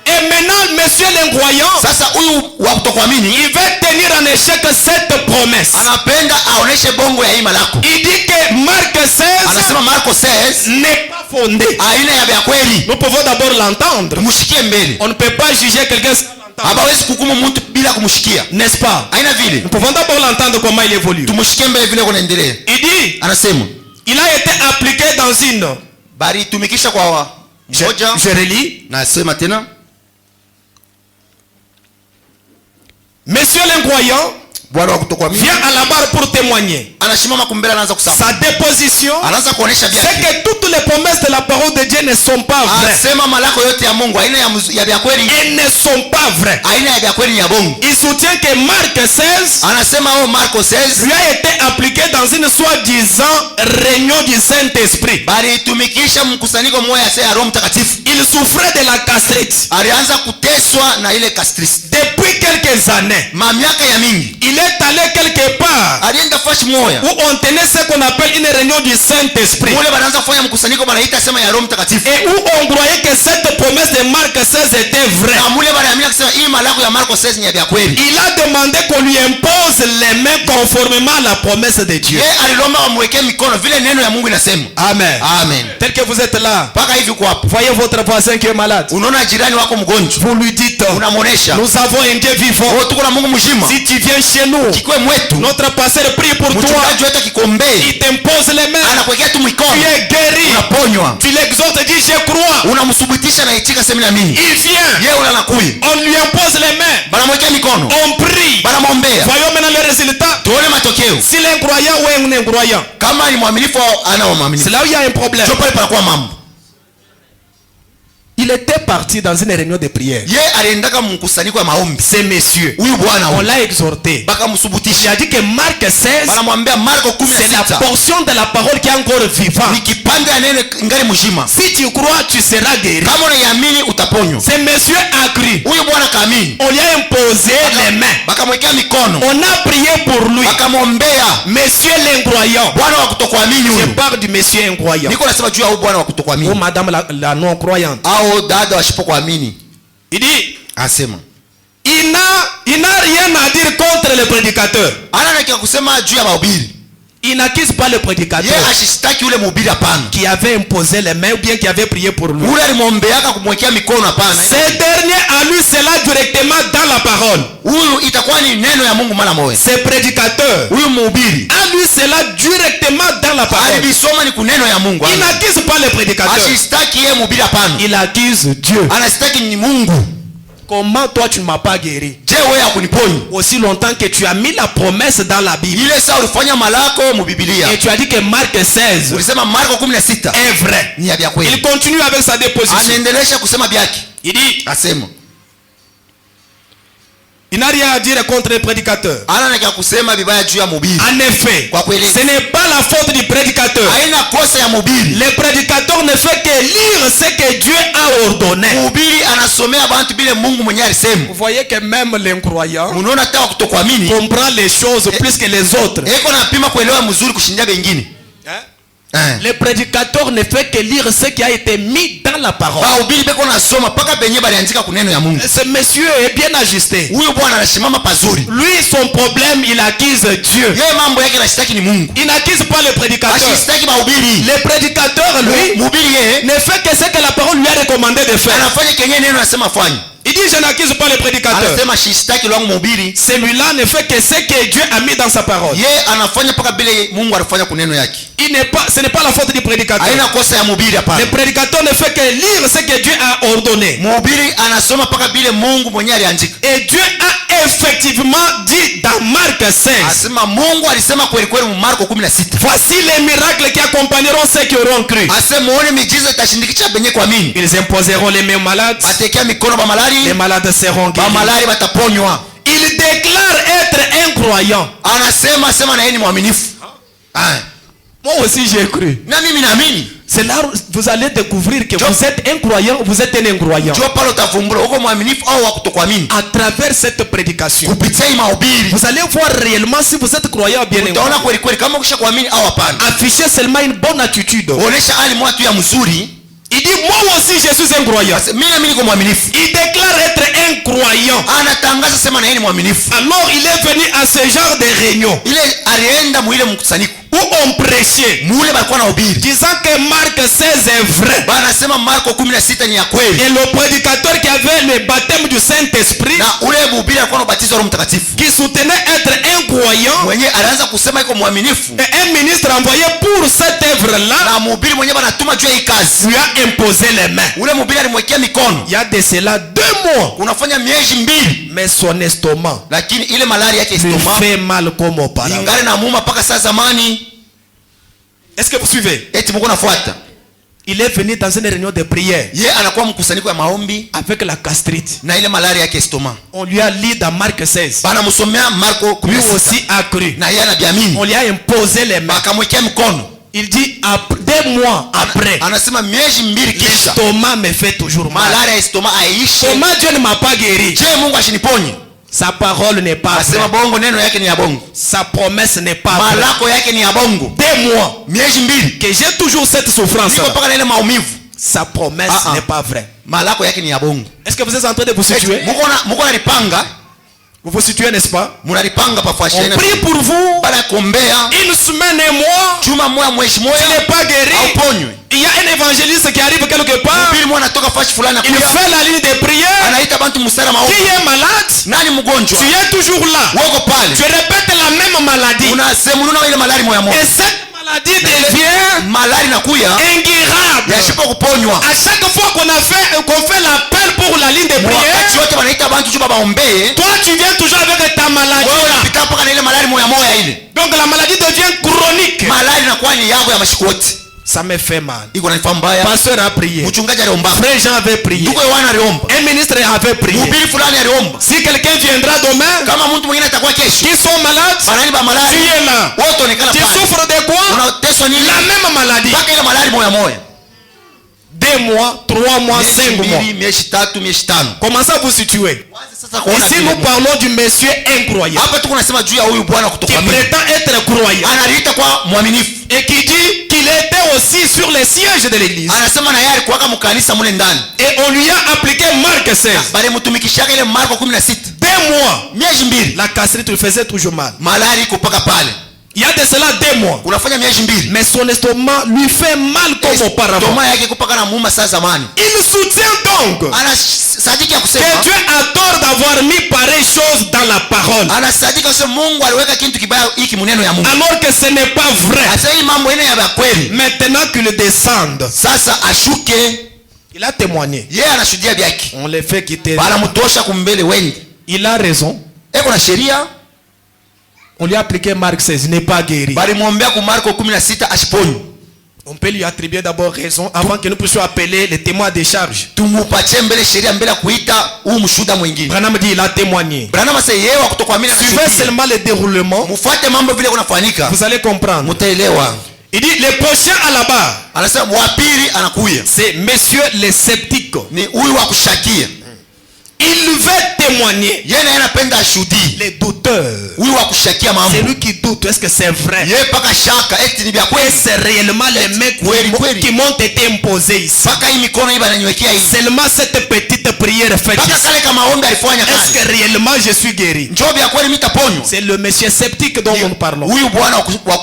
Et maintenant, monsieur l'incroyant, Sasa huyu wa kutokuamini il va tenir en échec cette promesse. anapenda aoneshe bongo ya ima lako. Il dit que Marc 16 Anasema Marko 16 n'est pas fondé. aina ya vya kweli. Nous pouvons d'abord l'entendre. Mushikie mbele. On ne peut pas juger quelqu'un sans l'entendre. Hawezi kuhukumu mtu bila kumshikia. N'est-ce pas? Aina vile. Nous pouvons d'abord l'entendre comment il évolue. Tumushikie mbele vile kunaendelea. Il dit, Anasema il a été appliqué dans une. bari tumikisha kwa moja. Je relis. Nasema tena Monsieur l'incroyant, bwana wa kutokuamini vient à la barre pour témoigner. anashimama kumbele, anaanza kusema, Sa déposition, anaanza kuonesha c'est vyake. que toutes les promesses de la parole de Dieu ne sont pas vraies. Anasema malako yote ya Mungu aina ya vya kweli, Elles ne sont pas vraies. aina ya vya kweli ni ya bongo. Il soutient que Marc 16 Anasema Marko 16 lui a été appliqué dans une soi-disant réunion du Saint-Esprit. bali itumikisha mkusanyiko mmoja ya Roho Mtakatifu. Il souffrait de la gastrite. Alianza kuteswa na ile gastritis Depuis quelques années, miaka ya mingi. il est allé quelque part Alienda fashi moja où on tenait ce qu'on appelle une réunion du Saint-Esprit. mule banaanza kufanya mkusanyiko banaita sema ya Roho Mtakatifu, Et où on croyait que cette promesse de Marc 16 était vraie. na mule banaamini kusema hii malako ya Marko 16 ni ya vya kweli. Il a demandé qu'on lui impose les mains conformément à la promesse de Dieu. Yeye alilomba wamwekee mikono vile neno ya Mungu inasema. Amen. Amen. Tel que vous êtes là, Paka hivi kwa hapo, voyez votre voisin qui est malade. unaona jirani wako mgonjwa, Vous lui dites, unamuonesha nous avons un Dieu vivant. wewe tuko na Mungu mzima, Si tu viens chez nous, kikwe mwetu notre pasteur prie pour toi. mchungaji wetu kikombee, Il t'impose les mains. anakuwekea tu Tu mikono, es guéri. unaponywa, Tu l'exhortes et dis je crois. unamsubutisha na itika sema na mimi. Il vient. Yeye ule anakuya, On lui impose les mains. banamwekea mikono, On prie. banamwombea, Voyons maintenant le résultat. tuone matokeo. S'il est incroyant ou un incroyant, Kama ni mwaminifu au ana c'est mwaminifu, là où il y a un problème. ndio pale panakuwa mambo. Il était parti dans une réunion de prière. Yeye aliendaka mkusanyiko ya maombi, Ces messieurs, huyu bwana on huyu l'a exhorté. Il bakamsubutisha, a dit que Marc 16, banamwambia Marko c'est la 16 portion de la parole qui est encore vivante. ni kipande ya neno ngali mzima. Si tu crois, tu seras guéri. Kama unaiamini utaponywa. Ces messieurs a cru. Huyu bwana kaamini, On lui a imposé les mains. bakamwekea mikono, On a prié pour lui. bakamwombea. Monsieur l'incroyant. Bwana wa kutokuamini Je huyu, parle du monsieur incroyant. niko nasema juu ya huyu bwana wa Ou kutokuamini madame la non-croyante. au dada wasipokuamini. Il dit, Anasema il n'a rien à dire contre le prédicateur. ana nakia kusema juu ya mahubiri. Il n'accuse pas le prédicateur Yeye ashistaki ule mhubiri, hapana. qui avait imposé les mains ou bien qui avait prié pour lui. Ule alimwombeaka kumwekea mikono, hapana. Ce dernier a lu cela directement dans la parole. Huyu itakuwa ni neno ya Mungu mara moja. Ce prédicateur Huyu mhubiri a lu cela directement dans la parole. alibisoma ni kuneno ya Mungu. Il n'accuse pas le prédicateur. Ashistaki yeye mhubiri, hapana. Il accuse Dieu. Anastaki ni Mungu. Comment toi tu ne m'as pas guéri? Je, wewe hakuniponya Aussi longtemps que tu as mis la promesse dans la Bible. ile saa ulifanya malako mu Biblia, Et tu as dit que Marc 16 ulisema Marko 16 est vrai. ni ya vya Il kweli. continue avec sa déposition. Anaendelesha kusema vyake, Il dit, asema il n'a rien à dire contre le prédicateur. ana nakia kusema vibaya juu ya mhubiri. En effet, Kwa kweli ce n'est pas la faute du prédicateur. haina kosa ya mhubiri. Le prédicateur ne fait que lire ce que Dieu a ordonné. Mhubiri anasomea bantu bile Mungu mwenyewe alisema. Vous voyez que même l'incroyant Unaona hata wa kutokuamini comprend les choses plus que les autres. eko napima kuelewa mzuri kushindia wengine. Le prédicateur ne fait que lire ce qui a été mis dans la parole. Bahubiri beko nasoma paka benye baliandika kuneno ya Mungu. Ce monsieur est bien ajusté. Huyu bwana anashimama pazuri. Lui, son problème, il accuse Dieu. Yeye mambo yake anashitaki ni Mungu. Il n'accuse pas le prédicateur. Ashistaki bahubiri. Le prédicateur, lui, Mhubiri yeye ne fait que ce que la parole lui a recommandé de faire. anafanya kenye neno anasema fanya. Il dit, je n'accuse pas le prédicateur. Anasema shistaki lwangu mhubiri. Celui-là ne fait que ce que Dieu a mis dans sa parole. Yeye anafanya paka bile Mungu alifanya kuneno yake. Ce n'est pas la faute du prédicateur. Haina kosa ya mhubiri, hapana. Le prédicateur ne fait que lire ce que Dieu a ordonné. Mhubiri anasoma paka bile Mungu mwenyewe aliandika. Et Dieu a effectivement dit dans Marc 16, Asema Mungu alisema kweli kweli mu Marko 16. voici les miracles qui accompagneront ceux qui auront cru. Asema muone miujiza itashindikisha benye kuamini. Ils imposeront les mains aux malades. Batekea mikono ba malari. Les malades seront Ba guéris. malari bataponywa. Il déclare être incroyant. Anasema sema na yeye ni mwaminifu. Moi aussi j'ai cru. Na mimi naamini. C'est là où vous allez découvrir que vous êtes incroyant, vous êtes un incroyant. Jua pale utavumbura uko mwaminifu au wa kutokuamini. À travers cette prédication, Kupitia hii mahubiri vous allez voir réellement si vous êtes croyant ou bien utaona incroyant. kweli kweli kama ukisha kuamini au hapana. Affichez seulement une bonne attitude. Onesha hali moja tu ya mzuri. Il dit, moi aussi je suis un croyant. Mimi na mimi niko mwaminifu. Il déclare être un croyant. Anatangaza sema na yeye ni mwaminifu. Alors il est venu à ce genre de réunion. Ile alienda muile mkusanyiko. où on prêchait, mule balikuwa nahubiri disant que Marc 16 est vrai. banasema Marko 16 ni ya kweli, Et le prédicateur qui avait le baptême du Saint-Esprit, na ule mhubiri alikuwa na ubatizo wa Roho Mtakatifu qui soutenait être un croyant, mwenye alianza kusema iko mwaminifu, et un ministre envoyé pour cette œuvre-là, na mhubiri mwenye banatuma juu ya hii kazi, lui a imposé les mains. ule mhubiri alimwekea mikono. Il y a de cela 2 mois, Unafanya miezi 2, mais son estomac lakini ile malaria yake lui estoma fait mal comme auparavant. ingali na muuma mpaka saa zamani. Est-ce que vous suivez? Eti mko nafuata, Il est venu dans une réunion de prière ye anakuwa mkusanyiko ya maombi avec la gastrite. na ile malaria yake estoma, On lui a lu dans Marc 16. banamsomea Marko Lui 16 aussi a cru. na yeye anabiamini, On lui a imposé les mains. bakamwekea mkono. Il dit, 2 mois après, Anasema miezi 2 kisha l'estomac me fait toujours mal. malaria ya estoma aishi. Comment Dieu ne m'a pas guéri? Je, Mungu ashiniponye? Sa parole n'est pas Asema vraie. bongo, neno yake ni ya bongo, Sa promesse n'est pas vraie. malako yake ni ya bongo. 2 mois Miezi 2 que j'ai toujours cette souffrance. niko mpaka na ile maumivu, Sa promesse n'est pas vraie. malako yake ni ya bongo. Est-ce que vous êtes en train de vous situer? Muko nalipanga, Vous vous situez, n'est-ce pas? munalipanga pa fasha On prie pour vous bala kombea 1 semaine et mois. chuma moya mwezi Tu moya n'es pas guéri. hauponywe. Il y a un évangéliste qui arrive quelque part. Mhubiri mwana anatoka fashi fulani Il akuya, fait la ligne de prière. anaita bantu mstari maombi. Qui est malade? Nani mgonjwa? Tu es toujours là. Wako pale. Tu répètes la même maladie. Unasemuluna ile malari moya moya. Et cette maladie devient Malari nakuya ingérable. yashipa kuponywa. À chaque fois qu'on fait l'appel pour la ligne de prière, Wakati wote wanaita bantu juu baombee, toi tu viens toujours avec ta maladie wewe là. unapita mpaka na ile malari moya moya ile. Donc la maladie devient chronique. Malari inakuwa ni yabo ya mashiku wote. Ça me fait mal. Iko na mbaya. Pasteur a prié. Mchungaji aliomba. Frère Jean avait prié. Ndugu Yohana aliomba. Un ministre avait prié. Mhubiri fulani aliomba. Si quelqu'un viendra demain, Kama mtu mwingine atakuwa kesho, qui sont malades, banani ba tu malari es là. wote onekana Tu pale. souffres de quoi? Unateswa nini? La même maladie. Mpaka ile malari moya moya. 2 mois, 3 mois, 5 mois. Miezi 3, miezi 5. Comment ça vous situez? Sasa kuona Ici nous parlons du monsieur incroyable hapa tuko nasema juu ya huyu bwana qui kutokuamini. prétend être croyant Analiita kwa mwaminifu. et qui dit qu'il était aussi sur les sièges de l'église. Anasema na yeye alikuwa kama mkanisa mule ndani. Et on lui a appliqué Marc 16. Bali mtumikishaka ile Marko 16. 2 mois. Miezi 2. La gastrite lui faisait toujours mal. Malari iko paka pale. Il y a de cela 2 mois. Unafanya miezi 2. Mais son estomac lui fait mal comme auparavant. Toma yake kupaka na muuma saa zamani. Il soutient donc Ana sadiki ya kusema que Dieu a tort d'avoir mis pareille chose dans la parole. ana sadiki kusema Mungu aliweka kitu kibaya hiki muneno ya Mungu. Alors que ce n'est pas vrai. Sasa hii mambo ina ya kweli. Maintenant qu'il descende, Sasa ashuke, il a témoigné. yeye anashuhudia vyake. On le fait quitter. Bala mtosha kumbele wendi. Il a raison. Eko na sheria. On lui a appliqué Marc 16, il n'est pas guéri. Bali muombea ku Marko 16 ashiponywe. On peut lui attribuer d'abord raison avant que nous puissions appeler les témoins des charges. Tumupatie mbele sheria mbele kuita huu mshuhuda mwingine. Branham dit il a témoigné. Branham sasa yeye wa kutokuamini Suivez anashuhudia. seulement le déroulement, Mufuate mambo vile kunafanyika. vous allez comprendre. Mutaelewa. Il dit le prochain à la barre, Anasema wa pili anakuya. c'est monsieur le sceptique. Ni huyu wa kushakia. Il veut témoigner. Yeye naye anapenda ashuhudie. Les douteurs. Huyu wa kushakia mambo. C'est lui qui doute. Est-ce que c'est vrai? Yeye paka shaka eti ni vya Et kweli. c'est réellement les mecs qui m'ont été imposés ici. Paka hii mikono hii bananiwekea hii. Seulement cette petite prière faite Paka ici. kale kama maombi alifanya Est-ce kazi. que réellement je suis guéri? Njoo vya kweli mitaponywa. C'est le monsieur sceptique dont nous parlons. Huyu bwana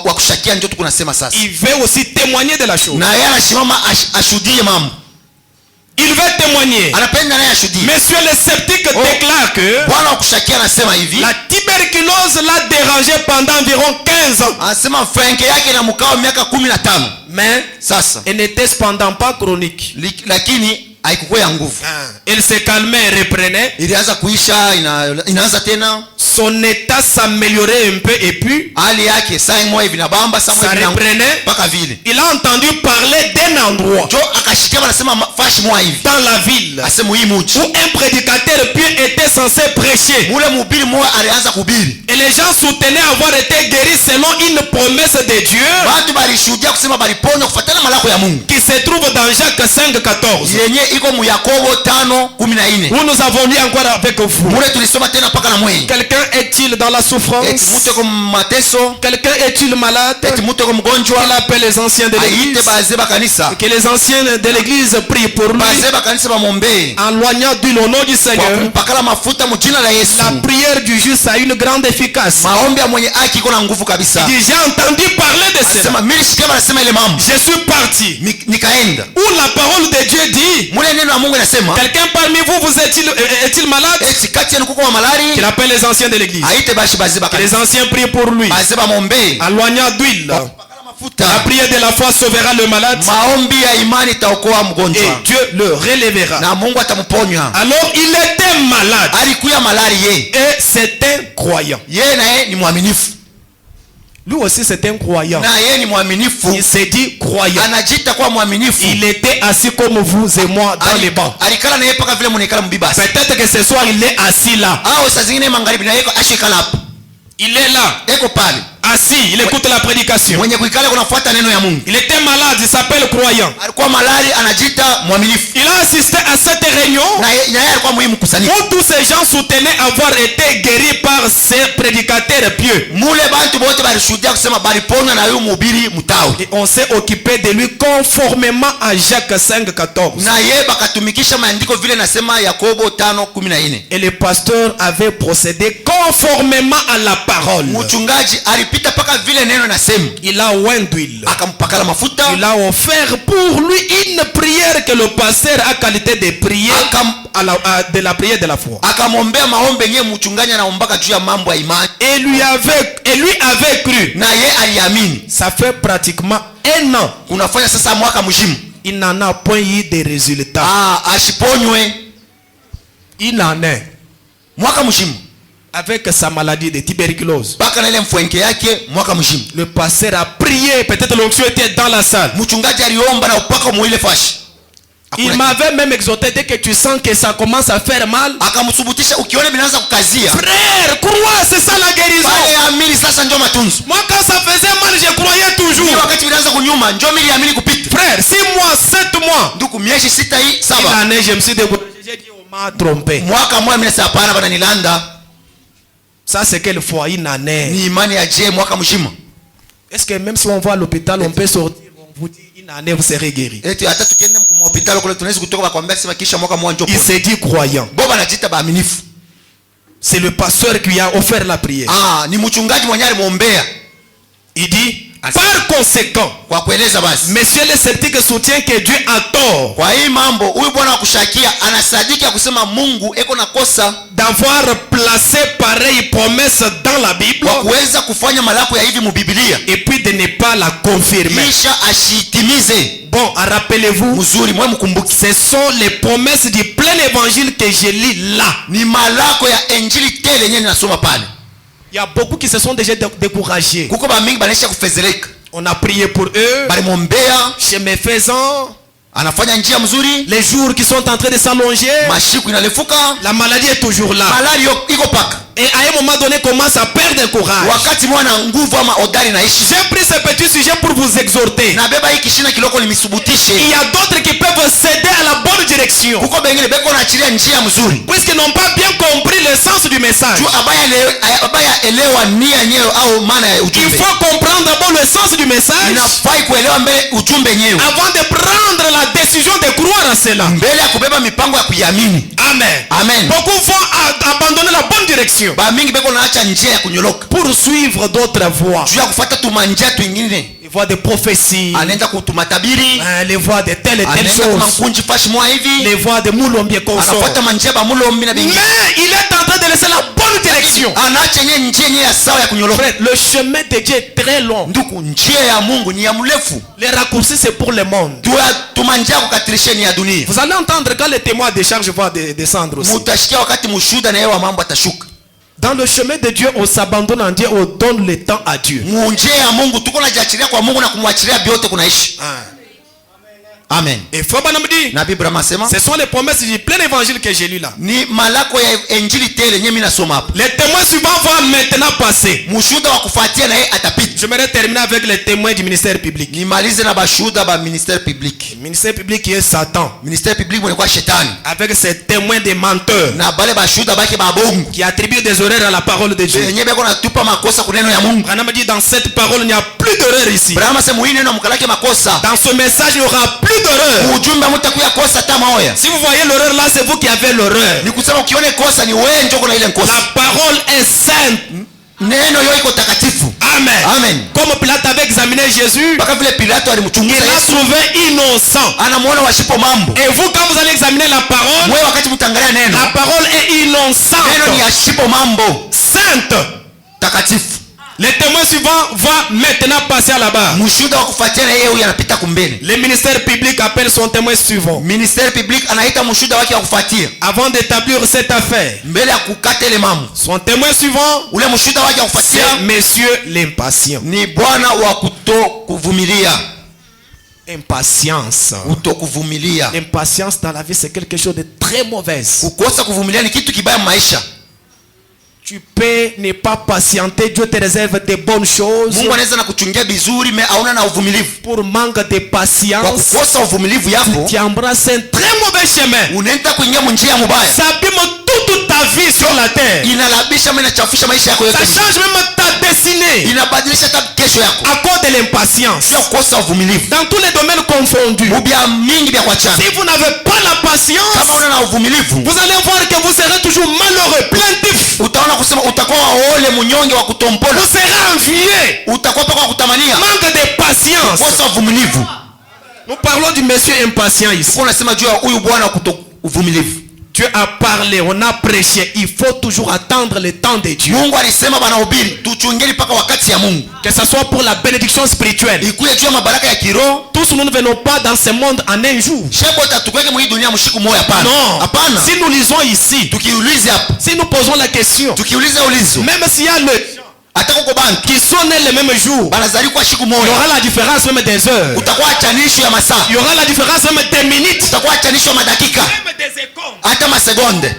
wa kushakia ndio tukunasema sasa. Il veut aussi témoigner de la chose. Na yeye anasimama ashuhudie mambo. Il veut témoigner. Anapenda naye ashuhudie. Monsieur le sceptique déclare que Bwana wa kushakia anasema hivi. la tuberculose l'a dérangé pendant environ 15 ans. Anasema frenke yake na mkao miaka 15. Mais Sasa elle n'était cependant pas chronique. lakini haikukuwa ya nguvu. Elle se calmait et reprenait. Ilianza kuisha, inaanza tena. Son état s'améliorait un peu et puis Hali yake saa moja hivi inabamba, saa moja ça hivi reprenait. mpaka vile. Il a entendu parler d'un endroit Jo akashikia wanasema fashi moja hivi. dans la ville Asema hii mji. où un prédicateur pieux était censé prêcher. Mule mhubiri mmoja alianza kuhubiri. Et les gens soutenaient avoir été guéris selon une promesse de Dieu Watu balishuhudia kusema baliponywa kufuatana malako ya Mungu. qui se trouve dans Jacques 5:14. Yenye iko mu Yakobo 5:14. Où nous avons lu encore avec vous. Mule tulisoma tena mpaka na mwenye. Quelqu'un Quelqu'un est-il dans la souffrance? eti mtu eko mateso, Quelqu'un est-il malade? eti mtu eko mgonjwa, Il appelle les anciens de l'église. aite bazee ba kanisa, Que les anciens de l'église prient pour lui. bazee ba kanisa bamwombee En loignant d'huile au nom du kwa Seigneur. kumpakala mafuta mjina la Yesu. La prière du juste a une grande efficace. Maombi ya mwenye haki iko na nguvu kabisa. J'ai entendu parler de cela. Sema mimi nisikia wanasema ile mambo, Je suis parti. nikaenda Où la parole de Dieu dit, mule, neno la Mungu inasema quelqu'un parmi vous, vous est-il malade? eti kati yenu kuko wa malari, Qu'il appelle les anciens de l'église. aite bashi bazee ba Que les kanisa, anciens prient pour lui. bazee bamwombee En loignant d'huile. pakala mafuta. La prière de la foi sauvera le malade. Maombi ya imani itaokoa Et mgonjwa Dieu le relèvera. na Mungu atamponya. Alors il était malade. Alikuya malari ye, Et c'est un croyant. ye na ye ni mwaminifu, Lui aussi c'est un croyant. na ye ni mwaminifu, Il s'est dit croyant. anajiita kuwa mwaminifu. Il était assis comme vous et moi dans les bancs. Alikala na ye paka vile munaikala mbibasi, Peut-être que ce soir il est assis là. au saa zingine magharibi na yeko ashikala hapo, Il est là, eko pale assis, il écoute la prédication. mwenye kuikala kunafuata neno ya Mungu. Il était malade, il s'appelle croyant. Alikuwa malari, anajiita mwaminifu, Il a assisté à cette réunion na yeye alikuwa muhimu kusanyika où tous ces gens soutenaient avoir été guéris par ces prédicateurs pieux. mule. Bantu bote balishuhudia kusema balipona na huyu mhubiri mtawi, Et on s'est occupé de lui conformément à Jacques 5:14. na yeye bakatumikisha maandiko vile nasema Yakobo 5:14. Et le pasteur avait procédé conformément à la parole. Mchungaji alipita paka vile neno nasema, Il a oint d'huile. akampakala mafuta, Il a offert pour lui une prière que le pasteur a qualité de prière de la prière de la foi. akamwombea maombi yenyewe mchungaji anaombaka juu ya mambo ya imani, Et lui avait cru. na ye aliamini. Ça fait pratiquement un an. Unafanya sasa mwaka mzima, Il n'en a point eu de résultats. ashiponywe Il en est mwaka mzima avec sa maladie de tuberculose. mpaka na ile mfwenke yake mwaka mzima. Le pasteur a prié. Peut-être l'onction était dans la salle. Mchungaji aliomba na upaka muile fashi. Il m'avait même exhorté, dès que tu sens que ça commence à faire mal, Akamsubutisha, ukiona vinaanza kukazia, frère, crois, c'est ça la guérison. pale amini sasa ndio matunzo. Moi quand ça faisait mal, je croyais Ni toujours. wakati vinaanza kunyuma ndio mimi amini kupita. Frère, 6 mois, 7 mois. Ndugu, miezi 6 hii Une 7, année, je me suis découragé. J'ai dit, on m'a trompé. mwaka mmoja mimi nasema hapana bana, nilanda. Ça c'est quelle fois une année? Ni imani ya je mwaka mzima. Est-ce que même si on va à l'hôpital, on peut sortir, on vous dit une année, vous serez guéri? Eti hata tukienda mkuu hospitali kule tunaweza kutoka bakwambia sema kisha mwaka mmoja Il njoo. s'est dit croyant. Boba anajiita baaminifu. C'est le pasteur qui a offert la prière. Ni mchungaji mwenyewe alimwombea. Il dit, par conséquent, Kwa kueleza basi, monsieur le sceptique soutient que Dieu a tort kwa hii mambo huyu bwana wa kushakia anasadiki ya kusema Mungu eko na kosa d'avoir placé pareille promesse dans la Bible kwa kuweza kufanya malako ya hivi mu Biblia et puis de ne pas la confirmer. kisha ashitimize. Bon, rappelez-vous, Mzuri, mwe mkumbuki, ce sont les promesses du plein évangile que je lis là. ni malako ya injili tele yenyewe ninasoma pale. Il y a beaucoup qui se sont déjà découragés. Kuko ba mingi banaisha kufezeleka. On a prié pour eux. Balimwombea, Chemin faisant, anafanya njia mzuri, les jours qui sont en train de s'allonger, mashiku inalefuka, la maladie est toujours là. malari iko paka. Et à un moment donné, commence à perdre le courage. Wakati mwana nguvu ama odari naishi. J'ai pris ce petit sujet pour vous exhorter. Na beba hii kishina kiloko nimisubutishe. Il y a d'autres qui peuvent céder à la bonne direction, Kuko bengine beko naachilia njia mzuri. puisqu'ils n'ont pas bien compris le sens du message. Tu abaya elewa nia yenyewe au maana ya Il ujumbe. faut comprendre d'abord le sens du message Inafai kuelewa mbele ujumbe yenyewe. avant de prendre la décision de croire en cela. Mbele ya kubeba mipango ya kuiamini. Amen. Amen. Beaucoup vont abandonner la bonne direction Ba mingi beko naacha njia ya kunyoloka. pour suivre d'autres voies. Juu ya kufuata tumanjia twingine. Les voies de prophétie, Anaenda kutumatabiri. les voies de telle et telle Anaenda chose, kumankunji fashi mwa hivi. les voies de Moulombier consort. Anafuata manjia ba mulombi na bengine. Mais il est en train de laisser la bonne direction. Anaacha yenyewe njia yenyewe ya sawa ya kunyoloka. Frère, le chemin de Dieu est très long. Nduku, njia ya Mungu ni ya mrefu. Les raccourcis, c'est pour le monde. Tumanjia kukatirisha ni ya dunia. Vous allez entendre quand les témoins de charge vont descendre aussi. Mutashikia wakati mushuda na yeye wa mambo atashuka. Dans le chemin de Dieu, on s'abandonne en Dieu, on donne le temps à Dieu. Munjia ya Mungu tuko najiachilia kwa Mungu na kumwachilia vyote kunaishi. Amen. Et Frère Branham dit, Nabii Branham asema ce sont les promesses du plein évangile que j'ai lu là. ni malako ya injili tele nye mimi nasoma hapa. Les témoins suivants vont maintenant passer. Mshuhuda wa kufuatia na yeye atapita. J'aimerais terminer avec les témoins du ministère public. Nimalize na bashuhuda ba ministère public. Le ministère public qui est Satan. Ministère public mwenye kwa shetani. Avec ses témoins des menteurs. Na bale bashuhuda baki ba bongo. Qui attribuent des erreurs à la parole de Dieu. Yenye beko na tupa makosa kuneno ya Mungu. Branham dit dans cette parole il n'y a plus d'erreur ici. Branham asema muine neno mkalake makosa. Dans ce message il n'y aura plus d'erreur. Ujumbe mtakuya kosa tama oya. Si vous voyez l'erreur là, c'est vous qui avez l'erreur. Ni kusema ukione kosa ni wewe ndio kuna ile kosa. La parole est sainte. Neno yo iko takatifu. Amen. Amen. Comme Pilate avait examiné Jésus, Baka vile Pilato alimchunguza il l'a Yesu. trouvé innocent. Anamuona washipo mambo. Et vous, quand vous allez examiner la parole, Wewe wakati mtangalia neno. la parole est Neno ni innocente, yashipo mambo. sainte. Takatifu. Les témoins suivants vont maintenant passer à la barre. Mshuhuda wa kufuatia na yeye huyu anapita kumbele. Le ministère public appelle son témoin suivant. Ministère public anaita mshuhuda wake wa kufuatia. Avant d'établir cette affaire, Mbele ya kukata ile mambo. son témoin suivant, Ule mshuhuda wake wa kufuatia c'est Monsieur l'impatient. ni bwana wa kutokuvumilia. Impatience. Kutokuvumilia. L'impatience dans la vie, c'est quelque chose de très mauvais. Kukosa kuvumilia ni kitu kibaya maisha. Tu peux ne pas patienter, Dieu te réserve des bonnes choses. Mungu anaweza na kuchungia vizuri mais hauna na uvumilivu. Pour manque de Kwa patience, kukosa uvumilivu yako tu embrasses un très mauvais chemin. unaenda kuingia njia mbaya. Ça abîme toute ta vie sur la terre. Inalabisha mais inachafusha maisha yako yote. Ça change même ta destinée Inabadilisha hata kesho yako. à cause de l'impatience. Sio kukosa uvumilivu. Dans tous les domaines confondus. Mubia mingi vya kuachana. Si vous n'avez pas la patience, Kama una na uvumilivu, vous allez voir que vous serez toujours malheureux, plaintif. utaona kusema utakuwa waole munyonge wa kutombola. Vous serez envié. Utakuwa paka kutamania. Manque de patience. Kosa uvumilivu. Nous parlons du monsieur impatient ici. Kwa unasema juu ya huyu bwana wa uvumilivu. Dieu a parlé, on a prêché. Il faut toujours attendre le temps de Dieu. Mungu alisema banahubiri tuchungeni mpaka wakati ya Mungu. Que ce soit pour la bénédiction spirituelle. Ikuye juu ya mabaraka ya kiroho. Tous nous ne venons pas dans ce monde en un jour. Shebo tatukweke mwa hii dunia mshiku moja hapana. Non. Hapana. Si nous lisons ici, Tukiulize hapa. si nous posons la question, Tukiuliza ulizo. même s'il y a le Hata kuko bantu qui sont nés le même jour, banazali kwa shiku il y moja. aura la différence même des heures. Utakuwa chanisho ya masaa. Il y aura la différence même des minutes. Utakuwa chanisho ya madakika. Même des secondes. Hata masegonde.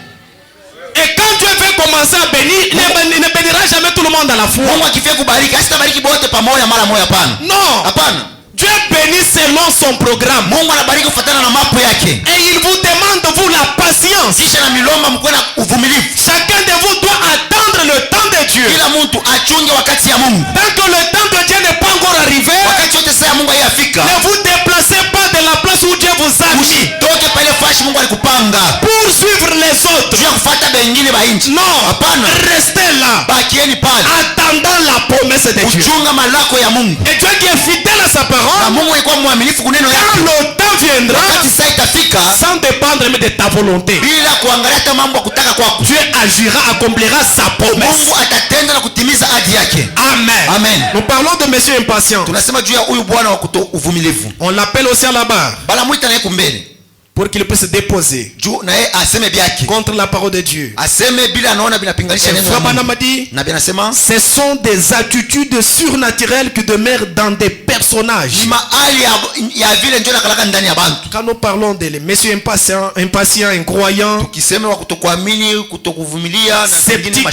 Et quand Dieu veut commencer à bénir, il ne bénira jamais tout le monde à la fois. Mungu akifia kubariki, asitabariki bote pamoja mara moja hapana. Non. Hapana. Dieu bénit selon son programme. Mungu anabariki kufuatana na mapo yake. Et il vous demande, vous, la patience. Kisha na milomba mkuwe na uvumilivu. Chacun de vous doit attendre le temps de Dieu. Kila mtu achunge wakati ya Mungu. Tant que le temps de Dieu n'est pas encore arrivé, Wakati yote saa ya Mungu haiyafika. ne vous déplacez pas de la place où Dieu vous a mis Usitoke pale fashi Mungu alikupanga. pour suivre les autres. Juu ya kufuata bengine ba inchi. Non, Hapana. restez là, Bakieni pale. attendant la promesse de Dieu. Uchunga malako ya Mungu. Et Dieu qui est fidèle à sa Na parole, Mungu alikuwa mwaminifu kuneno quand yake. le temps viendra, Wakati saa itafika sans dépendre même de ta volonté, bila kuangalia hata mambo ya kutaka kwako. Dieu agira, accomplira sa promesse. Mungu atatenda na kutimiza ahadi yake. Amen. Amen. Nous parlons de monsieur impatient. Tunasema juu ya huyu bwana wa kuto uvumilivu. On l'appelle aussi à la barre Banamuita naye kumbele. pour qu'il puisse déposer Juu na yeye aseme byake. contre la parole de Dieu. Aseme bila anaona binapinganisha neno la Frère Mungu. Branham dit, Na binasema ce sont des attitudes surnaturelles qui demeurent dans des personnages. ni mahali ya vile ndio nakalaka ndani ya bantu. Quand nous parlons de monsieur impatient, incroyant, Tukisema wa kutokuamini, kutokuvumilia na Sceptique. vingine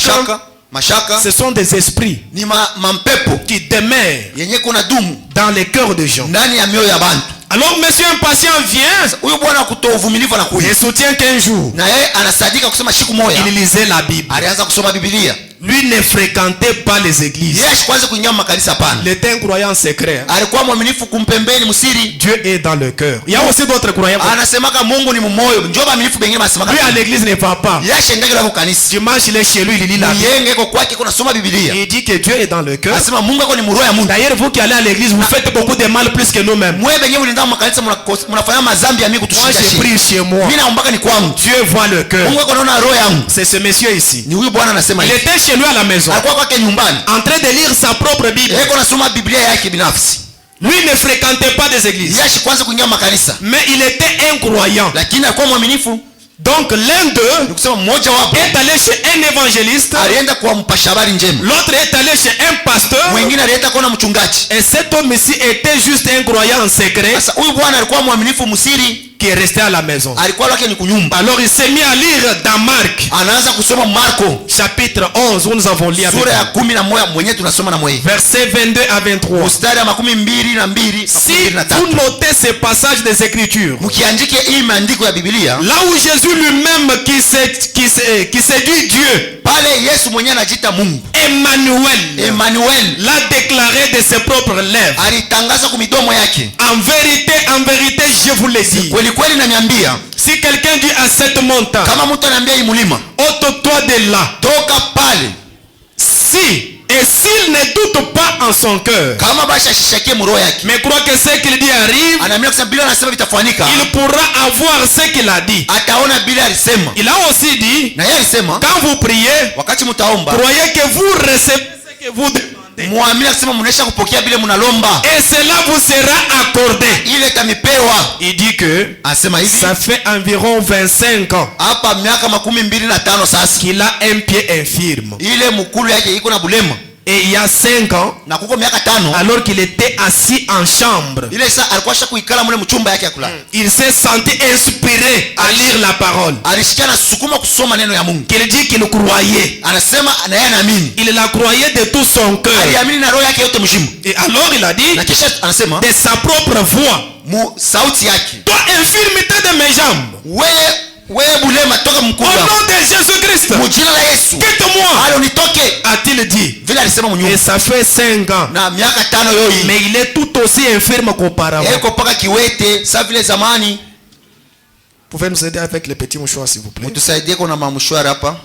mashaka ce sont des esprits ni mampepo qui demeurent yenye kuna dumu dans les cœurs des gens. ndani ya mioyo ya bantu. Alors monsieur impatient vient Huyu bwana wa kutovumilivu anakuja. et soutient qu'un jour, Na yeye anasadika kusema siku moja il lisait la Bible. alianza kusoma Biblia. Lui ne fréquentait pas les églises. Yeye kwanza kuingia makanisa pana. Il était un croyant secret. Alikuwa mwaminifu kumpembeni msiri. Dieu est dans le cœur. Il y a aussi d'autres croyants. Anasemaka Mungu ni mumoyo. Njoo mwaminifu bengine masemaka. Lui à l'église ne va pas. Yeye shendage la kanisa. Dimanche il est chez lui, il lit la Bible. Yeye kwa kwake kuna soma Biblia. Il dit que Dieu est dans le cœur. Anasema Mungu ako ni mroho ya Mungu. D'ailleurs, vous qui allez à l'église, vous faites beaucoup de mal plus que nous-mêmes. Mwe benye mlinda makanisa mnafanya mazambi ya mimi Moi, kutushinda je shida. prie chez moi. Mimi naombaka ni kwangu. Dieu voit le cœur. Mungu ako anaona roho yangu. C'est ce monsieur ici. Ni huyu bwana anasema Il hivi. était chez lui à la maison, Alikuwa kwake nyumbani. en train de lire sa propre Bible. Yeye anasoma Biblia yake binafsi. Lui ne fréquentait pas des églises, Yeye kwanza kuingia makanisa. mais il était un croyant. Lakini alikuwa mwaminifu. Donc l'un d'eux nikusema mmoja wapo est allé chez un évangéliste, alienda kwa mpasha habari njema, l'autre est allé chez un pasteur, mwingine alienda kwa mchungaji. et cet homme ici était juste un croyant en secret Sasa huyu bwana alikuwa mwaminifu msiri, qui est resté à la maison. alikuwa lake ni kunyumba. Alors il s'est mis à lire dans Marc Anaanza kusoma Marko chapitre 11 où nous avons lu avec sura ya vous. 11 mwenyewe tunasoma na mwewe. Versets 22 à 23. Mstari ya 22 Si vous notez ces passages des Écritures, mkiandike hii maandiko ya Biblia, là où Jésus lui-même qui séduit Dieu, pale Yesu mwenyewe anajiita Mungu, Emmanuel l'a déclaré de ses propres lèvres. alitangaza kwa midomo yake, En vérité, je vous le dis. kweli kweli naniambia, Si quelqu'un dit à cette montagne, kama mtu anaambia hii mlima ôte-toi de là, toka pale, et s'il ne doute pas en son cœur, kama basha shishakie mroho yake, mais croit que ce qu'il dit arrive, anaambia kusema Biblia anasema vitafanyika, il pourra avoir ce qu'il a dit. ataona Biblia alisema. Il a aussi dit, Na yeye alisema quand vous priez, wakati mtaomba croyez que vous recevez ce que vous demandez, muamini, akisema mnaisha kupokea bile mnalomba, et cela vous sera accordé. ile tamipewa. Il dit que Anasema hivi, ça fait environ 25 ans hapa miaka 25 sasa, qu'il a un pied infirme. ile mkulu yake iko na bulema, Et il y a 5 ans, na kuko miaka 5, alors qu'il était assis en chambre, ile saa alikuwa shaka kuikala mule mchumba yake ya kulala, il s'est senti inspiré à lire la parole. alishika na sukuma kusoma neno ya Mungu. Qu'il dit qu'il croyait. Anasema na yeye anaamini, Il la croyait de tout son cœur. aliamini na roho yake yote mzima, Et alors il a dit, na kisha anasema de sa propre voix, mu sauti yake, toi infirmité de mes jambes, wewe bulema toka au mkubwa, nom de Jésus-Christ, mjina la Yesu quitte-moi, halo nitoke, a-t-il dit. vile alisema Et mnyumba. ça fait 5 ans. Na miaka 5 yoyi, Mais il est tout aussi infirme qu'auparavant. eko paka kiwete sa vile zamani. Pouvez nous aider avec les petits mouchoirs s'il vous plaît. Mtusaidie kuna mamshwara hapa.